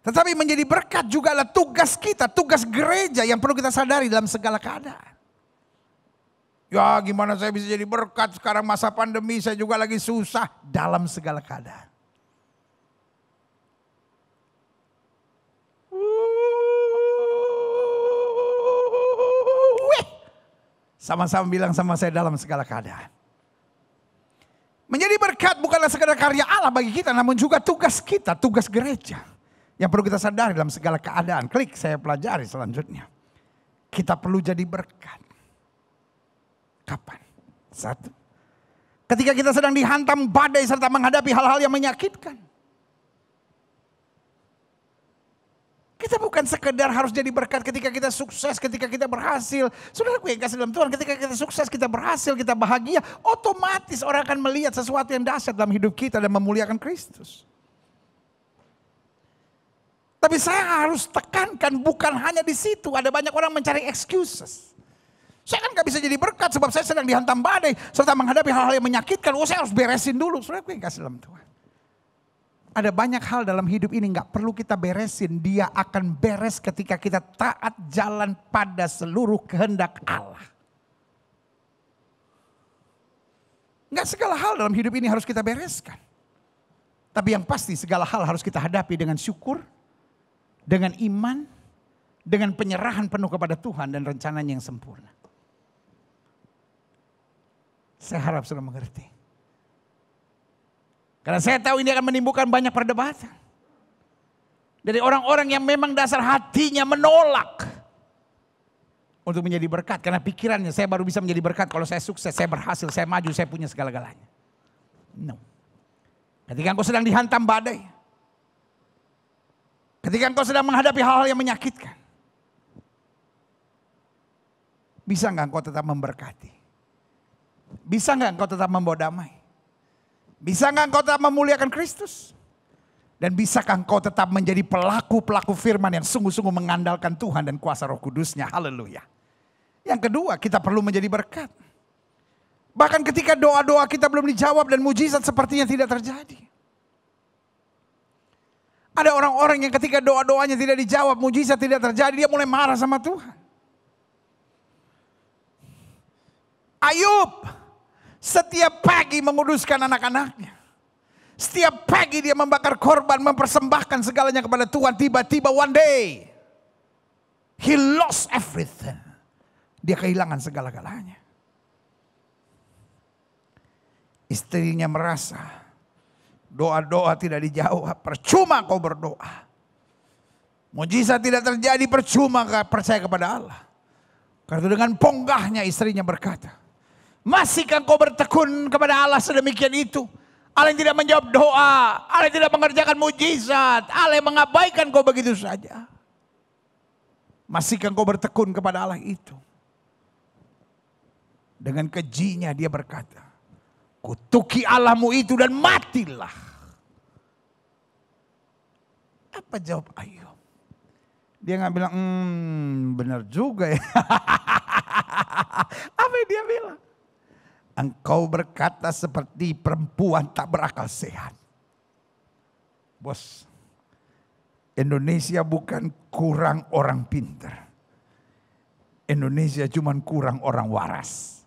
Tetapi menjadi berkat juga adalah tugas kita, tugas gereja yang perlu kita sadari dalam segala keadaan. Ya gimana saya bisa jadi berkat sekarang masa pandemi, saya juga lagi susah dalam segala keadaan. Sama-sama bilang sama saya dalam segala keadaan. Menjadi berkat bukanlah sekedar karya Allah bagi kita, namun juga tugas kita, tugas gereja. Yang perlu kita sadari dalam segala keadaan. Klik, saya pelajari selanjutnya. Kita perlu jadi berkat. Kapan? Satu. Ketika kita sedang dihantam badai serta menghadapi hal-hal yang menyakitkan. Kita bukan sekedar harus jadi berkat ketika kita sukses, ketika kita berhasil. Saudara yang kasih dalam Tuhan, ketika kita sukses, kita berhasil, kita bahagia. Otomatis orang akan melihat sesuatu yang dahsyat dalam hidup kita dan memuliakan Kristus. Tapi saya harus tekankan bukan hanya di situ. Ada banyak orang mencari excuses. Saya kan gak bisa jadi berkat sebab saya sedang dihantam badai. Serta menghadapi hal-hal yang menyakitkan. Saya harus beresin dulu. Saudara yang kasih dalam Tuhan. Ada banyak hal dalam hidup ini gak perlu kita beresin. Dia akan beres ketika kita taat jalan pada seluruh kehendak Allah. Gak segala hal dalam hidup ini harus kita bereskan. Tapi yang pasti segala hal harus kita hadapi dengan syukur. Dengan iman, dengan penyerahan penuh kepada Tuhan dan rencananya yang sempurna. Saya harap sudah mengerti. Karena saya tahu ini akan menimbulkan banyak perdebatan. Dari orang-orang yang memang dasar hatinya menolak untuk menjadi berkat. Karena pikirannya saya baru bisa menjadi berkat kalau saya sukses, saya berhasil, saya maju, saya punya segala-galanya. No. Ketika engkau sedang dihantam badai. Ketika engkau sedang menghadapi hal-hal yang menyakitkan. Bisa enggak engkau tetap memberkati? Bisa enggak engkau tetap membawa damai? Bisa enggak engkau tetap memuliakan Kristus? Dan bisakah engkau tetap menjadi pelaku-pelaku firman yang sungguh-sungguh mengandalkan Tuhan dan kuasa Roh Kudusnya? Haleluya. Yang kedua, kita perlu menjadi berkat. Bahkan ketika doa-doa kita belum dijawab dan mujizat sepertinya tidak terjadi. Ada orang-orang yang ketika doa-doanya tidak dijawab, mujizat tidak terjadi, dia mulai marah sama Tuhan. Ayub setiap pagi menguduskan anak-anaknya. Setiap pagi dia membakar korban, mempersembahkan segalanya kepada Tuhan. Tiba-tiba one day, he lost everything. Dia kehilangan segala-galanya. Istrinya merasa doa-doa tidak dijawab, percuma kau berdoa. Mujizat tidak terjadi, percuma kau percaya kepada Allah. Karena dengan ponggahnya istrinya berkata, masihkah kau bertekun kepada Allah sedemikian itu? Allah yang tidak menjawab doa, Allah yang tidak mengerjakan mujizat, Allah yang mengabaikan kau begitu saja. Masihkah kau bertekun kepada Allah itu? Dengan kejinya dia berkata, kutuki Allahmu itu dan matilah. Apa jawab Ayub? Dia nggak bilang, benar juga ya. Apa yang dia bilang? Engkau berkata seperti perempuan tak berakal sehat. Bos, Indonesia bukan kurang orang pintar. Indonesia cuma kurang orang waras.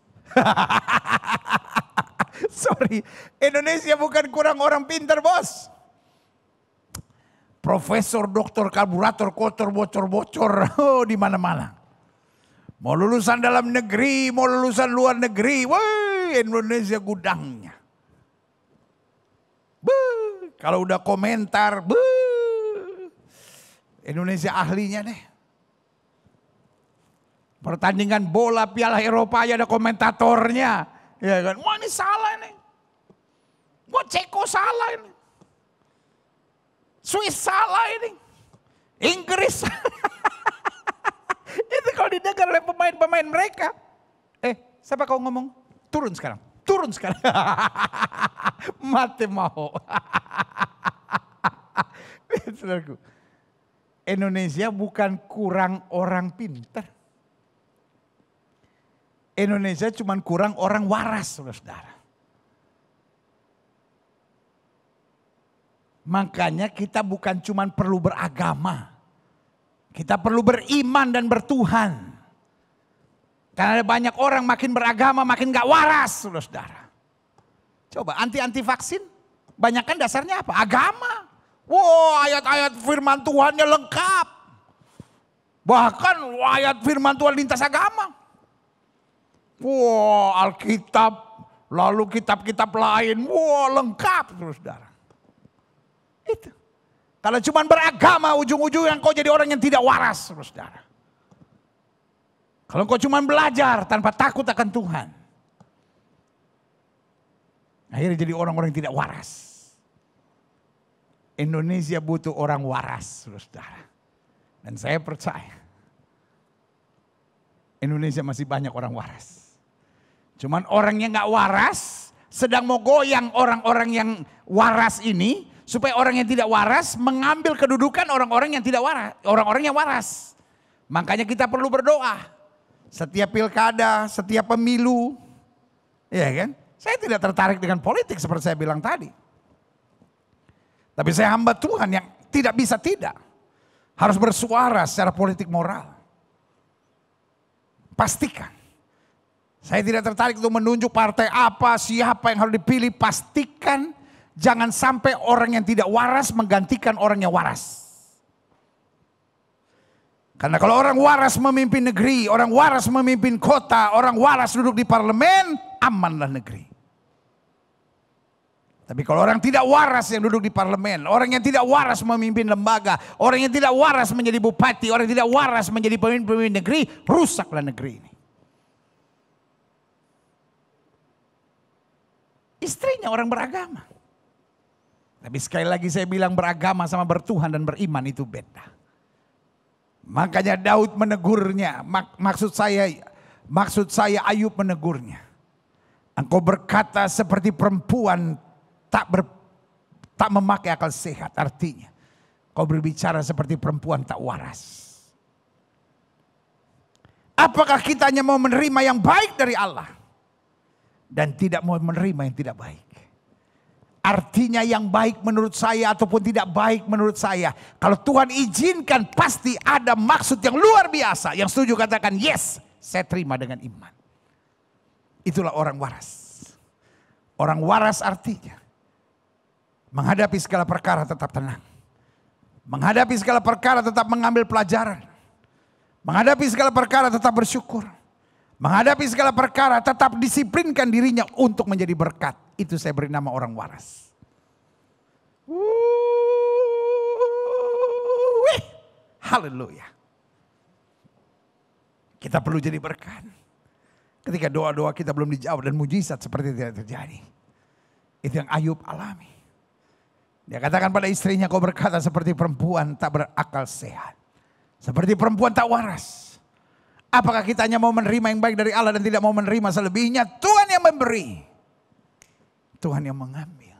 Sorry, Indonesia bukan kurang orang pintar, bos. Profesor, doktor, karburator, kotor, bocor-bocor, di mana-mana. Mau lulusan dalam negeri, mau lulusan luar negeri, wah Indonesia gudangnya. Kalau udah komentar, Indonesia ahlinya deh. Pertandingan bola Piala Eropa aja ada komentatornya. Ya kan, wah ini salah ini. Wah Ceko salah ini. Swiss salah ini. Inggris. Itu kalau didengar oleh pemain-pemain mereka. Siapa kau ngomong? Turun sekarang. Turun sekarang. Mati mau. Saudaraku, Indonesia bukan kurang orang pintar. Indonesia cuma kurang orang waras, saudara. Makanya kita bukan cuma perlu beragama. Kita perlu beriman dan bertuhan. Karena ada banyak orang makin beragama makin gak waras, saudara. Coba anti vaksin, banyak kan dasarnya apa? Agama. Wow, ayat-ayat firman Tuhannya lengkap. Bahkan ayat firman Tuhan lintas agama. Wow, Alkitab, lalu kitab-kitab lain, wow lengkap, saudara. Itu. Kalau cuma beragama ujung-ujungnya kau jadi orang yang tidak waras, saudara. Kalau kau cuma belajar tanpa takut akan Tuhan, akhirnya jadi orang-orang yang tidak waras. Indonesia butuh orang waras, saudara. Dan saya percaya Indonesia masih banyak orang waras. Cuman orang yang gak waras sedang mau goyang orang-orang yang waras ini, supaya orang yang tidak waras mengambil kedudukan orang-orang yang tidak waras, orang-orang yang waras. Makanya kita perlu berdoa. Setiap pilkada, setiap pemilu, ya kan? Saya tidak tertarik dengan politik seperti saya bilang tadi. Tapi saya hamba Tuhan yang tidak bisa tidak. Harus bersuara secara politik moral. Pastikan. Saya tidak tertarik untuk menunjuk partai apa, siapa yang harus dipilih. Pastikan jangan sampai orang yang tidak waras menggantikan orang yang waras. Karena kalau orang waras memimpin negeri, orang waras memimpin kota, orang waras duduk di parlemen, amanlah negeri. Tapi kalau orang tidak waras yang duduk di parlemen, orang yang tidak waras memimpin lembaga, orang yang tidak waras menjadi bupati, orang yang tidak waras menjadi pemimpin negeri, rusaklah negeri ini. Istrinya orang beragama. Tapi sekali lagi saya bilang beragama sama bertuhan dan beriman itu beda. Makanya Daud menegurnya, maksud saya Ayub menegurnya. Engkau berkata seperti perempuan tak memakai akal sehat, artinya kau berbicara seperti perempuan tak waras. Apakah kita hanya mau menerima yang baik dari Allah dan tidak mau menerima yang tidak baik? Artinya yang baik menurut saya ataupun tidak baik menurut saya, kalau Tuhan izinkan pasti ada maksud yang luar biasa. Yang setuju katakan yes, saya terima dengan iman. Itulah orang waras. Orang waras artinya menghadapi segala perkara tetap tenang. Menghadapi segala perkara tetap mengambil pelajaran. Menghadapi segala perkara tetap bersyukur. Menghadapi segala perkara tetap disiplinkan dirinya untuk menjadi berkat. Itu saya beri nama orang waras. Haleluya. Kita perlu jadi berkat. Ketika doa-doa kita belum dijawab dan mujizat seperti tidak terjadi. Itu yang Ayub alami. Dia katakan pada istrinya, kau berkata seperti perempuan tak berakal sehat. Seperti perempuan tak waras. Apakah kita hanya mau menerima yang baik dari Allah dan tidak mau menerima selebihnya? Tuhan yang memberi. Tuhan yang mengambil.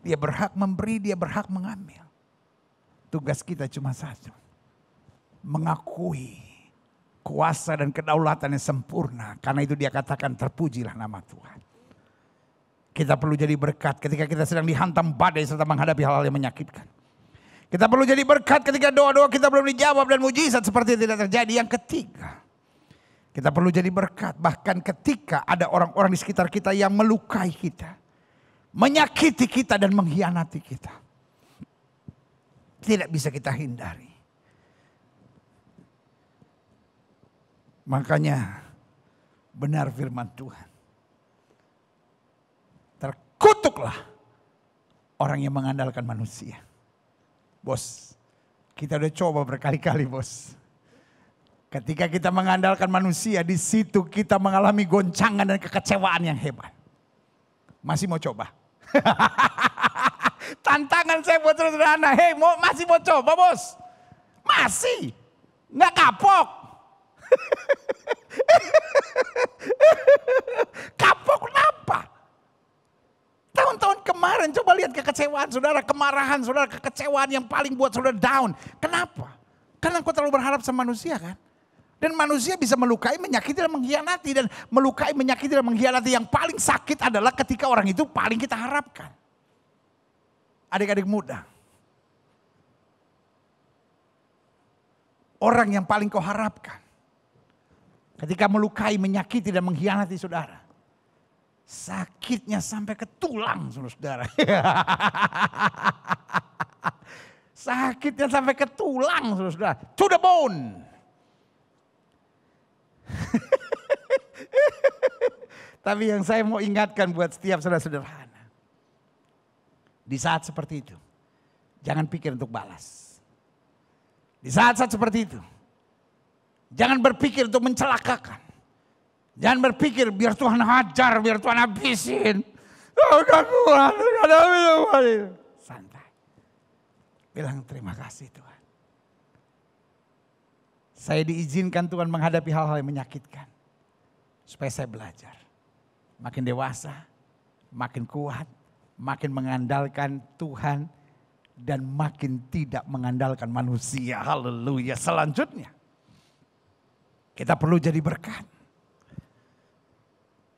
Dia berhak memberi, dia berhak mengambil. Tugas kita cuma satu. Mengakui kuasa dan kedaulatan yang sempurna. Karena itu dia katakan terpujilah nama Tuhan. Kita perlu jadi berkat ketika kita sedang dihantam badai serta menghadapi hal-hal yang menyakitkan. Kita perlu jadi berkat ketika doa-doa kita belum dijawab dan mujizat seperti tidak terjadi. Yang ketiga, kita perlu jadi berkat bahkan ketika ada orang-orang di sekitar kita yang melukai kita, menyakiti kita dan mengkhianati kita. Tidak bisa kita hindari. Makanya benar firman Tuhan. Terkutuklah orang yang mengandalkan manusia. Bos, kita udah coba berkali-kali bos. Ketika kita mengandalkan manusia, di situ kita mengalami goncangan dan kekecewaan yang hebat. Masih mau coba? Tantangan saya buat sederhana. Masih mau coba bos? Masih. Nggak kapok. Kapok kenapa? Tahun-tahun kemarin coba lihat kekecewaan saudara, kemarahan saudara, kekecewaan yang paling buat saudara down. Kenapa? Karena engkau terlalu berharap sama manusia kan? Dan manusia bisa melukai, menyakiti, dan mengkhianati. Dan melukai, menyakiti, dan mengkhianati. Yang paling sakit adalah ketika orang itu paling kita harapkan. Adik-adik muda. Orang yang paling kau harapkan. Ketika melukai, menyakiti, dan mengkhianati saudara. Sakitnya sampai ke tulang saudara. Sakitnya sampai ke tulang saudara. To the bone. Tapi yang saya mau ingatkan buat setiap saudara sederhana. Di saat seperti itu, jangan pikir untuk balas. Di saat-saat seperti itu, jangan berpikir untuk mencelakakan. Jangan berpikir biar Tuhan hajar, biar Tuhan habisin. Oh, gak kuat, santai. Bilang terima kasih Tuhan. Saya diizinkan Tuhan menghadapi hal-hal yang menyakitkan. Supaya saya belajar. Makin dewasa, makin kuat, makin mengandalkan Tuhan. Dan makin tidak mengandalkan manusia. Haleluya. Selanjutnya, kita perlu jadi berkat.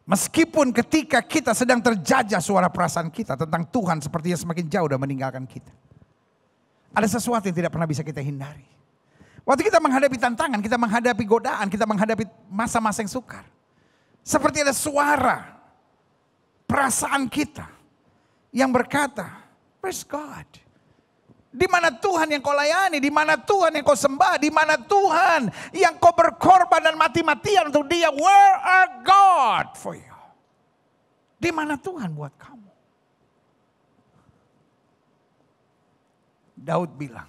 Meskipun ketika kita sedang terjajah suara perasaan kita tentang Tuhan sepertinya semakin jauh dan meninggalkan kita. Ada sesuatu yang tidak pernah bisa kita hindari. Waktu kita menghadapi tantangan, kita menghadapi godaan, kita menghadapi masa-masa yang sukar. Seperti ada suara perasaan kita yang berkata, where's God? Di mana Tuhan yang kau layani, di mana Tuhan yang kau sembah, di mana Tuhan yang kau berkorban dan mati-matian untuk Dia. Where are God for you? Di mana Tuhan buat kamu? Daud bilang,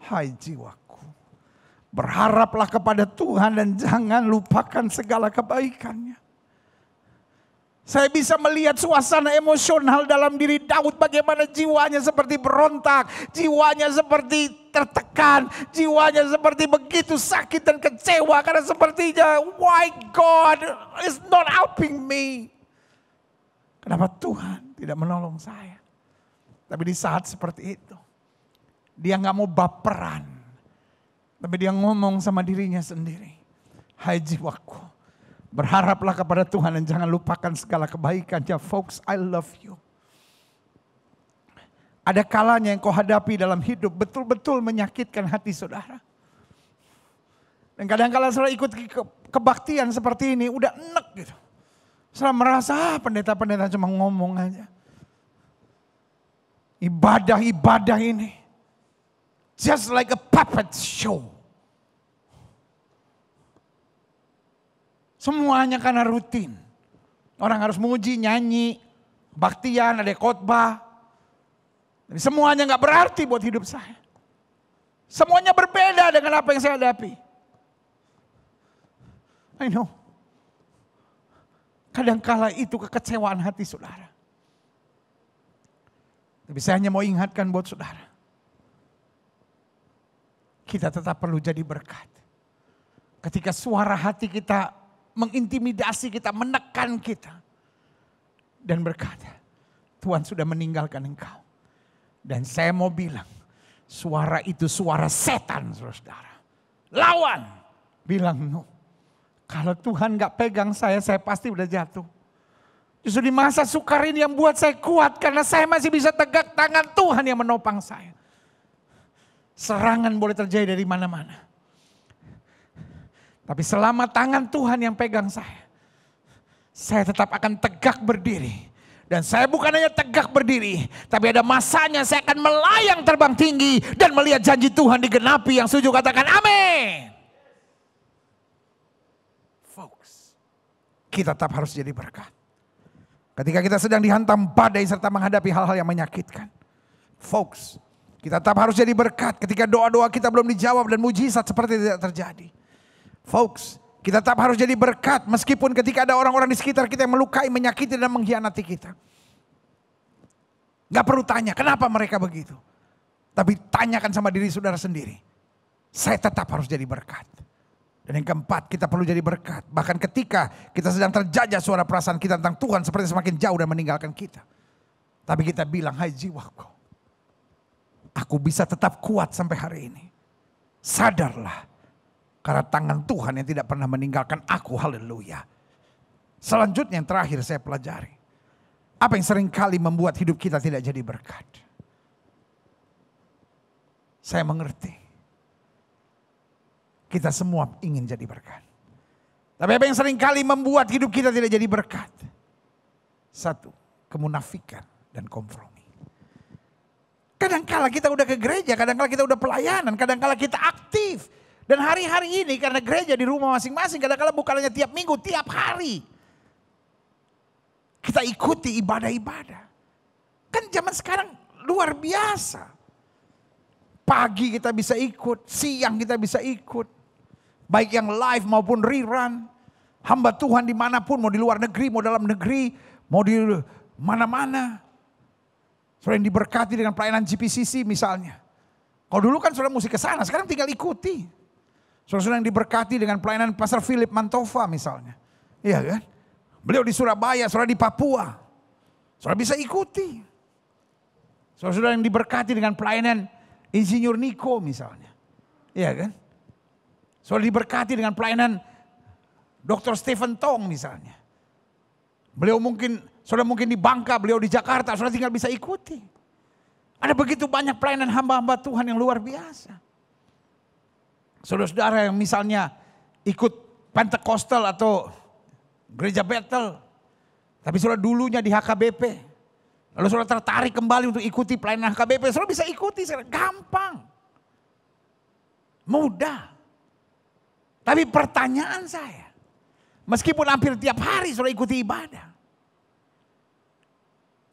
hai jiwaku, berharaplah kepada Tuhan dan jangan lupakan segala kebaikannya. Saya bisa melihat suasana emosional dalam diri Daud. Bagaimana jiwanya seperti berontak. Jiwanya seperti tertekan. Jiwanya seperti begitu sakit dan kecewa. Karena sepertinya, why God is not helping me. Kenapa Tuhan tidak menolong saya. Tapi di saat seperti itu, dia gak mau baperan. Tapi dia ngomong sama dirinya sendiri. Hai jiwaku, berharaplah kepada Tuhan dan jangan lupakan segala kebaikannya. Folks, I love you. Ada kalanya yang kau hadapi dalam hidup betul-betul menyakitkan hati saudara. Dan kadang-kadang saudara ikut kebaktian seperti ini udah enek gitu. Saudara merasa pendeta-pendeta cuma ngomong aja. Ibadah-ibadah ini just like a puppet show. Semuanya karena rutin. Orang harus muji, nyanyi, baktian, ada khotbah. Semuanya gak berarti buat hidup saya. Semuanya berbeda dengan apa yang saya hadapi. I know. Kadangkala itu kekecewaan hati saudara. Tapi saya hanya mau ingatkan buat saudara. Kita tetap perlu jadi berkat. Ketika suara hati kita mengintimidasi kita, menekan kita. Dan berkata, Tuhan sudah meninggalkan engkau. Dan saya mau bilang, suara itu suara setan saudara. Lawan. Bilang no. Kalau Tuhan gak pegang saya pasti udah jatuh. Justru di masa sukar ini yang buat saya kuat. Karena saya masih bisa tegak tangan Tuhan yang menopang saya. Serangan boleh terjadi dari mana-mana. Tapi selama tangan Tuhan yang pegang saya tetap akan tegak berdiri. Dan saya bukan hanya tegak berdiri, tapi ada masanya saya akan melayang terbang tinggi dan melihat janji Tuhan digenapi. Yang setuju katakan amin. Folks, kita tetap harus jadi berkat. Ketika kita sedang dihantam badai serta menghadapi hal-hal yang menyakitkan. Folks, kita tetap harus jadi berkat ketika doa-doa kita belum dijawab dan mujizat seperti tidak terjadi. Folks, kita tetap harus jadi berkat meskipun ketika ada orang-orang di sekitar kita yang melukai, menyakiti dan mengkhianati kita. Gak perlu tanya kenapa mereka begitu. Tapi tanyakan sama diri saudara sendiri. Saya tetap harus jadi berkat. Dan yang keempat, kita perlu jadi berkat. Bahkan ketika kita sedang terjajah suara perasaan kita tentang Tuhan seperti semakin jauh dan meninggalkan kita. Tapi kita bilang, hai jiwaku, aku bisa tetap kuat sampai hari ini. Sadarlah, karena tangan Tuhan yang tidak pernah meninggalkan aku, haleluya. Selanjutnya yang terakhir saya pelajari. Apa yang seringkali membuat hidup kita tidak jadi berkat? Saya mengerti. Kita semua ingin jadi berkat. Tapi apa yang seringkali membuat hidup kita tidak jadi berkat? Satu, kemunafikan dan kompromi. Kadangkala kita udah ke gereja, kadangkala kita udah pelayanan, kadangkala kita aktif. Dan hari-hari ini karena gereja di rumah masing-masing, kadangkala bukan hanya tiap minggu, tiap hari. Kita ikuti ibadah-ibadah. Kan zaman sekarang luar biasa. Pagi kita bisa ikut, siang kita bisa ikut. Baik yang live maupun rerun. Hamba Tuhan dimanapun, mau di luar negeri, mau dalam negeri, mau di mana-mana. Saudara yang diberkati dengan pelayanan GPCC misalnya. Kalau dulu kan saudara mesti ke sana, sekarang tinggal ikuti. Saudara yang diberkati dengan pelayanan Pastor Philip Mantova misalnya. Iya kan? Beliau di Surabaya, saudara di Papua. Saudara bisa ikuti. Saudara yang diberkati dengan pelayanan Insinyur Niko misalnya. Iya kan? Saudara diberkati dengan pelayanan Dr. Stephen Tong misalnya. Beliau mungkin, saudara mungkin di Bangka, beliau di Jakarta, saudara tinggal bisa ikuti. Ada begitu banyak pelayanan hamba-hamba Tuhan yang luar biasa. Saudara-saudara yang misalnya ikut Pentekostal atau Gereja Bethel. Tapi saudara dulunya di HKBP. Lalu saudara tertarik kembali untuk ikuti pelayanan HKBP. Saudara bisa ikuti, gampang. Mudah. Tapi pertanyaan saya. Meskipun hampir tiap hari saudara ikuti ibadah.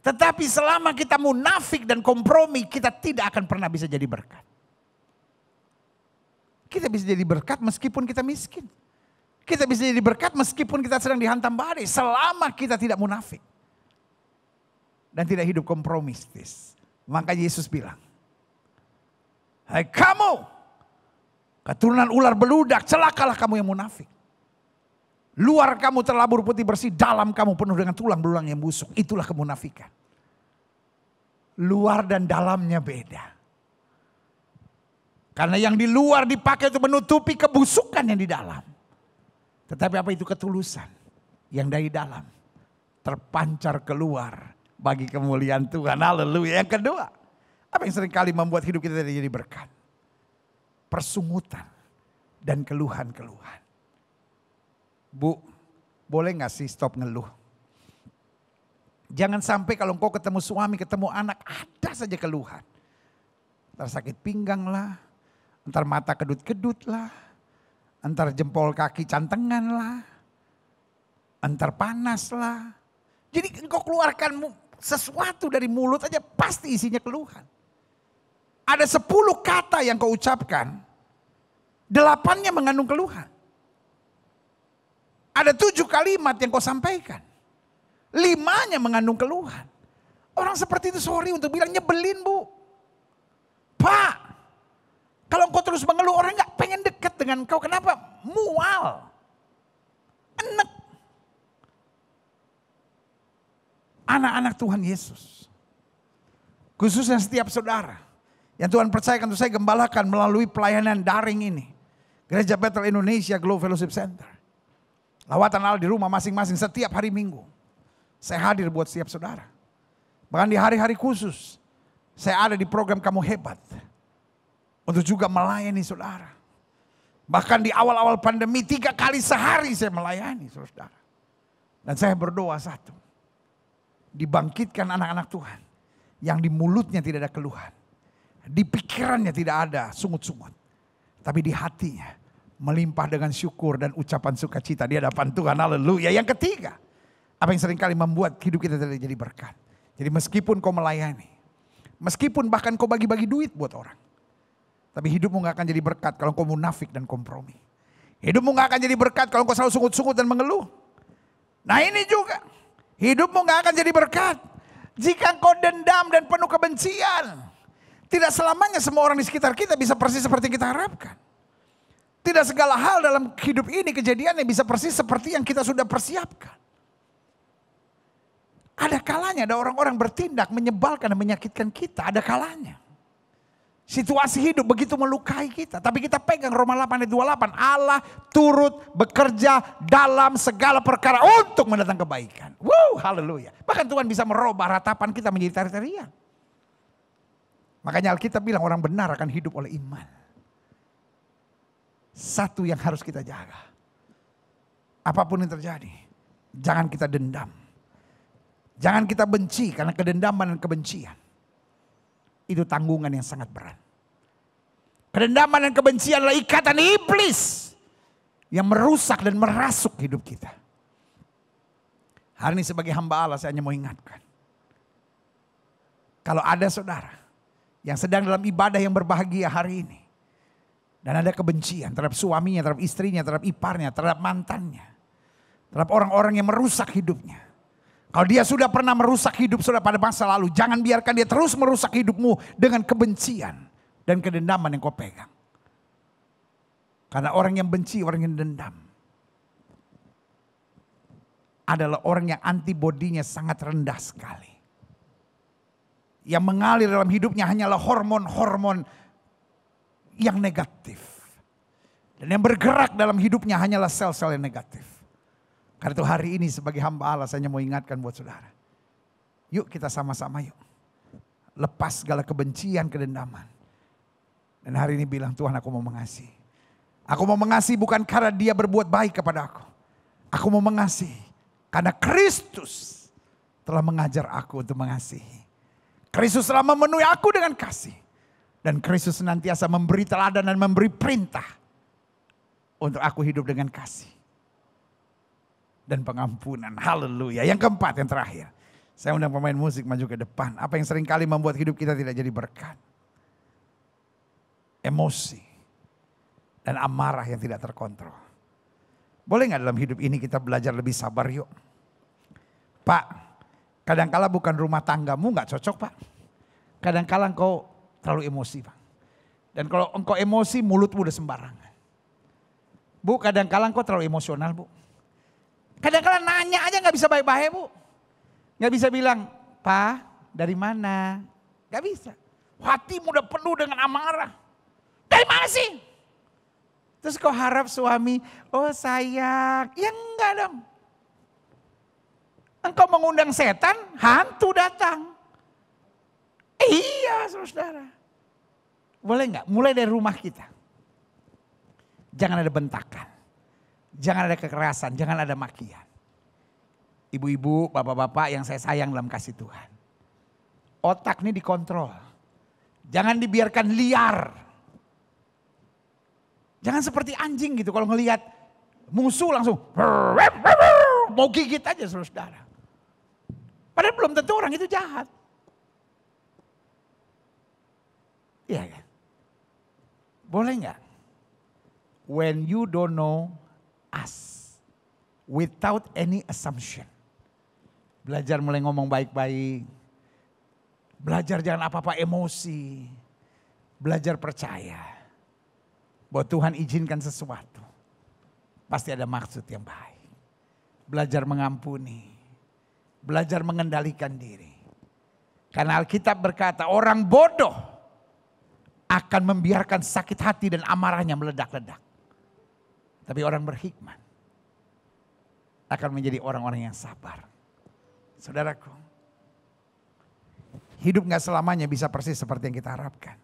Tetapi selama kita munafik dan kompromi, kita tidak akan pernah bisa jadi berkat. Kita bisa jadi berkat meskipun kita miskin. Kita bisa jadi berkat meskipun kita sedang dihantam badai. Selama kita tidak munafik. Dan tidak hidup kompromistis. Maka Yesus bilang. Hai kamu. Keturunan ular beludak. Celakalah kamu yang munafik. Luar kamu terlabur putih bersih. Dalam kamu penuh dengan tulang belulang yang busuk. Itulah kemunafikan. Luar dan dalamnya beda. Karena yang di luar dipakai untuk menutupi kebusukan yang di dalam. Tetapi apa itu ketulusan yang dari dalam terpancar keluar bagi kemuliaan Tuhan. Haleluya. Yang kedua, apa yang seringkali membuat hidup kita tidak jadi berkat? Persungutan dan keluhan-keluhan. Bu, boleh gak sih stop ngeluh? Jangan sampai kalau engkau ketemu suami, ketemu anak, ada saja keluhan. Entar sakit pinggang lah, entar mata kedut-kedut lah. Antar jempol kaki cantengan lah. Antar panas lah. Jadi engkau keluarkan sesuatu dari mulut aja pasti isinya keluhan. Ada 10 kata yang kau ucapkan. 8-nya mengandung keluhan. Ada 7 kalimat yang kau sampaikan. 5-nya mengandung keluhan. Orang seperti itu sorry untuk bilang nyebelin bu. Pak. Kalau engkau terus mengeluh orang gak pengen dekat dengan engkau. Kenapa? Mual. Enek. Anak-anak Tuhan Yesus. Khususnya setiap saudara. Yang Tuhan percayakan untuk saya gembalakan melalui pelayanan daring ini. Gereja Bethel Indonesia Glow Fellowship Center. Lawatan Allah di rumah masing-masing setiap hari Minggu. Saya hadir buat setiap saudara. Bahkan di hari-hari khusus. Saya ada di program Kamu Hebat. Untuk juga melayani saudara. Bahkan di awal-awal pandemi 3 kali sehari saya melayani saudara. Dan saya berdoa satu. Dibangkitkan anak-anak Tuhan. Yang di mulutnya tidak ada keluhan. Di pikirannya tidak ada sungut-sungut. Tapi di hatinya melimpah dengan syukur dan ucapan sukacita di hadapan Tuhan. Haleluya. Yang ketiga. Apa yang seringkali membuat hidup kita tidak jadi berkat. Jadi meskipun kau melayani. Meskipun bahkan kau bagi-bagi duit buat orang. Tapi hidupmu gak akan jadi berkat kalau kau munafik dan kompromi. Hidupmu gak akan jadi berkat kalau kau selalu sungut-sungut dan mengeluh. Nah ini juga. Hidupmu gak akan jadi berkat. Jika kau dendam dan penuh kebencian. Tidak selamanya semua orang di sekitar kita bisa persis seperti kita harapkan. Tidak segala hal dalam hidup ini kejadiannya bisa persis seperti yang kita sudah persiapkan. Ada kalanya ada orang-orang bertindak menyebalkan dan menyakitkan kita. Ada kalanya. Situasi hidup begitu melukai kita. Tapi kita pegang Roma 8 ayat 28. Allah turut bekerja dalam segala perkara untuk mendatangkan kebaikan. Wow, haleluya. Bahkan Tuhan bisa merubah ratapan kita menjadi tari-tarian. Makanya Alkitab bilang orang benar akan hidup oleh iman. Satu yang harus kita jaga. Apapun yang terjadi. Jangan kita dendam. Jangan kita benci karena kedendaman dan kebencian. Itu tanggungan yang sangat berat. Kedendaman dan kebencian adalah ikatan iblis yang merusak dan merasuk hidup kita. Hari ini sebagai hamba Allah saya hanya mau ingatkan. Kalau ada saudara yang sedang dalam ibadah yang berbahagia hari ini. Dan ada kebencian terhadap suaminya, terhadap istrinya, terhadap iparnya, terhadap mantannya. Terhadap orang-orang yang merusak hidupnya. Kalau dia sudah pernah merusak hidup sudah pada masa lalu, jangan biarkan dia terus merusak hidupmu dengan kebencian dan kedendaman yang kau pegang. Karena orang yang benci, orang yang dendam adalah orang yang antibodinya sangat rendah sekali. Yang mengalir dalam hidupnya hanyalah hormon-hormon yang negatif. Dan yang bergerak dalam hidupnya hanyalah sel-sel yang negatif. Karena itu hari ini sebagai hamba Allah saya hanya mau ingatkan buat saudara. Yuk kita sama-sama yuk. Lepas segala kebencian, kedendaman. Dan hari ini bilang Tuhan aku mau mengasihi. Aku mau mengasihi bukan karena dia berbuat baik kepada aku. Aku mau mengasihi karena Kristus telah mengajar aku untuk mengasihi. Kristus telah memenuhi aku dengan kasih. Dan Kristus senantiasa memberi teladan dan memberi perintah. Untuk aku hidup dengan kasih. Dan pengampunan. Haleluya. Yang keempat, yang terakhir. Saya undang pemain musik maju ke depan. Apa yang seringkali membuat hidup kita tidak jadi berkat. Emosi. Dan amarah yang tidak terkontrol. Boleh gak dalam hidup ini kita belajar lebih sabar yuk. Pak, kadangkala bukan rumah tanggamu gak cocok pak. Kadangkala engkau terlalu emosi pak. Dan kalau engkau emosi mulutmu udah sembarangan. Bu, kadangkala engkau terlalu emosional bu. Kadang-kadang nanya aja gak bisa baik-baik bu. Gak bisa bilang, Pak dari mana? Gak bisa. Hatimu udah penuh dengan amarah. Dari mana sih? Terus kau harap suami, oh sayang. Ya enggak dong. Engkau mengundang setan, hantu datang. Iya saudara. Boleh gak? Mulai dari rumah kita. Jangan ada bentakan. Jangan ada kekerasan, jangan ada makian. Ibu-ibu, bapak-bapak yang saya sayang dalam kasih Tuhan. Otak ini dikontrol. Jangan dibiarkan liar. Jangan seperti anjing gitu kalau ngelihat musuh langsung mau gigit aja saudara. Padahal belum tentu orang itu jahat. Iya kan? Boleh nggak? When you don't know us, without any assumption. Belajar mulai ngomong baik-baik. Belajar jangan apa-apa emosi. Belajar percaya. Bahwa Tuhan izinkan sesuatu. Pasti ada maksud yang baik. Belajar mengampuni. Belajar mengendalikan diri. Karena Alkitab berkata orang bodoh akan membiarkan sakit hati dan amarahnya meledak-ledak. Tapi orang berhikmat akan menjadi orang-orang yang sabar. Saudaraku, hidup gak selamanya bisa persis seperti yang kita harapkan.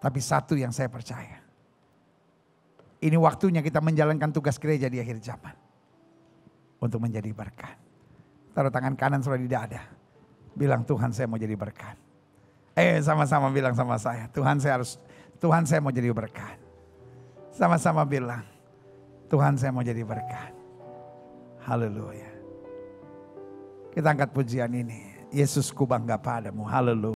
Tapi satu yang saya percaya. Ini waktunya kita menjalankan tugas gereja di akhir zaman. Untuk menjadi berkat. Taruh tangan kanan sudah di dada. Bilang Tuhan saya mau jadi berkat. Sama-sama bilang sama saya. Tuhan saya mau jadi berkat. Sama-sama bilang, Tuhan saya mau jadi berkat. Haleluya. Kita angkat pujian ini. Yesus ku bangga padamu. Haleluya.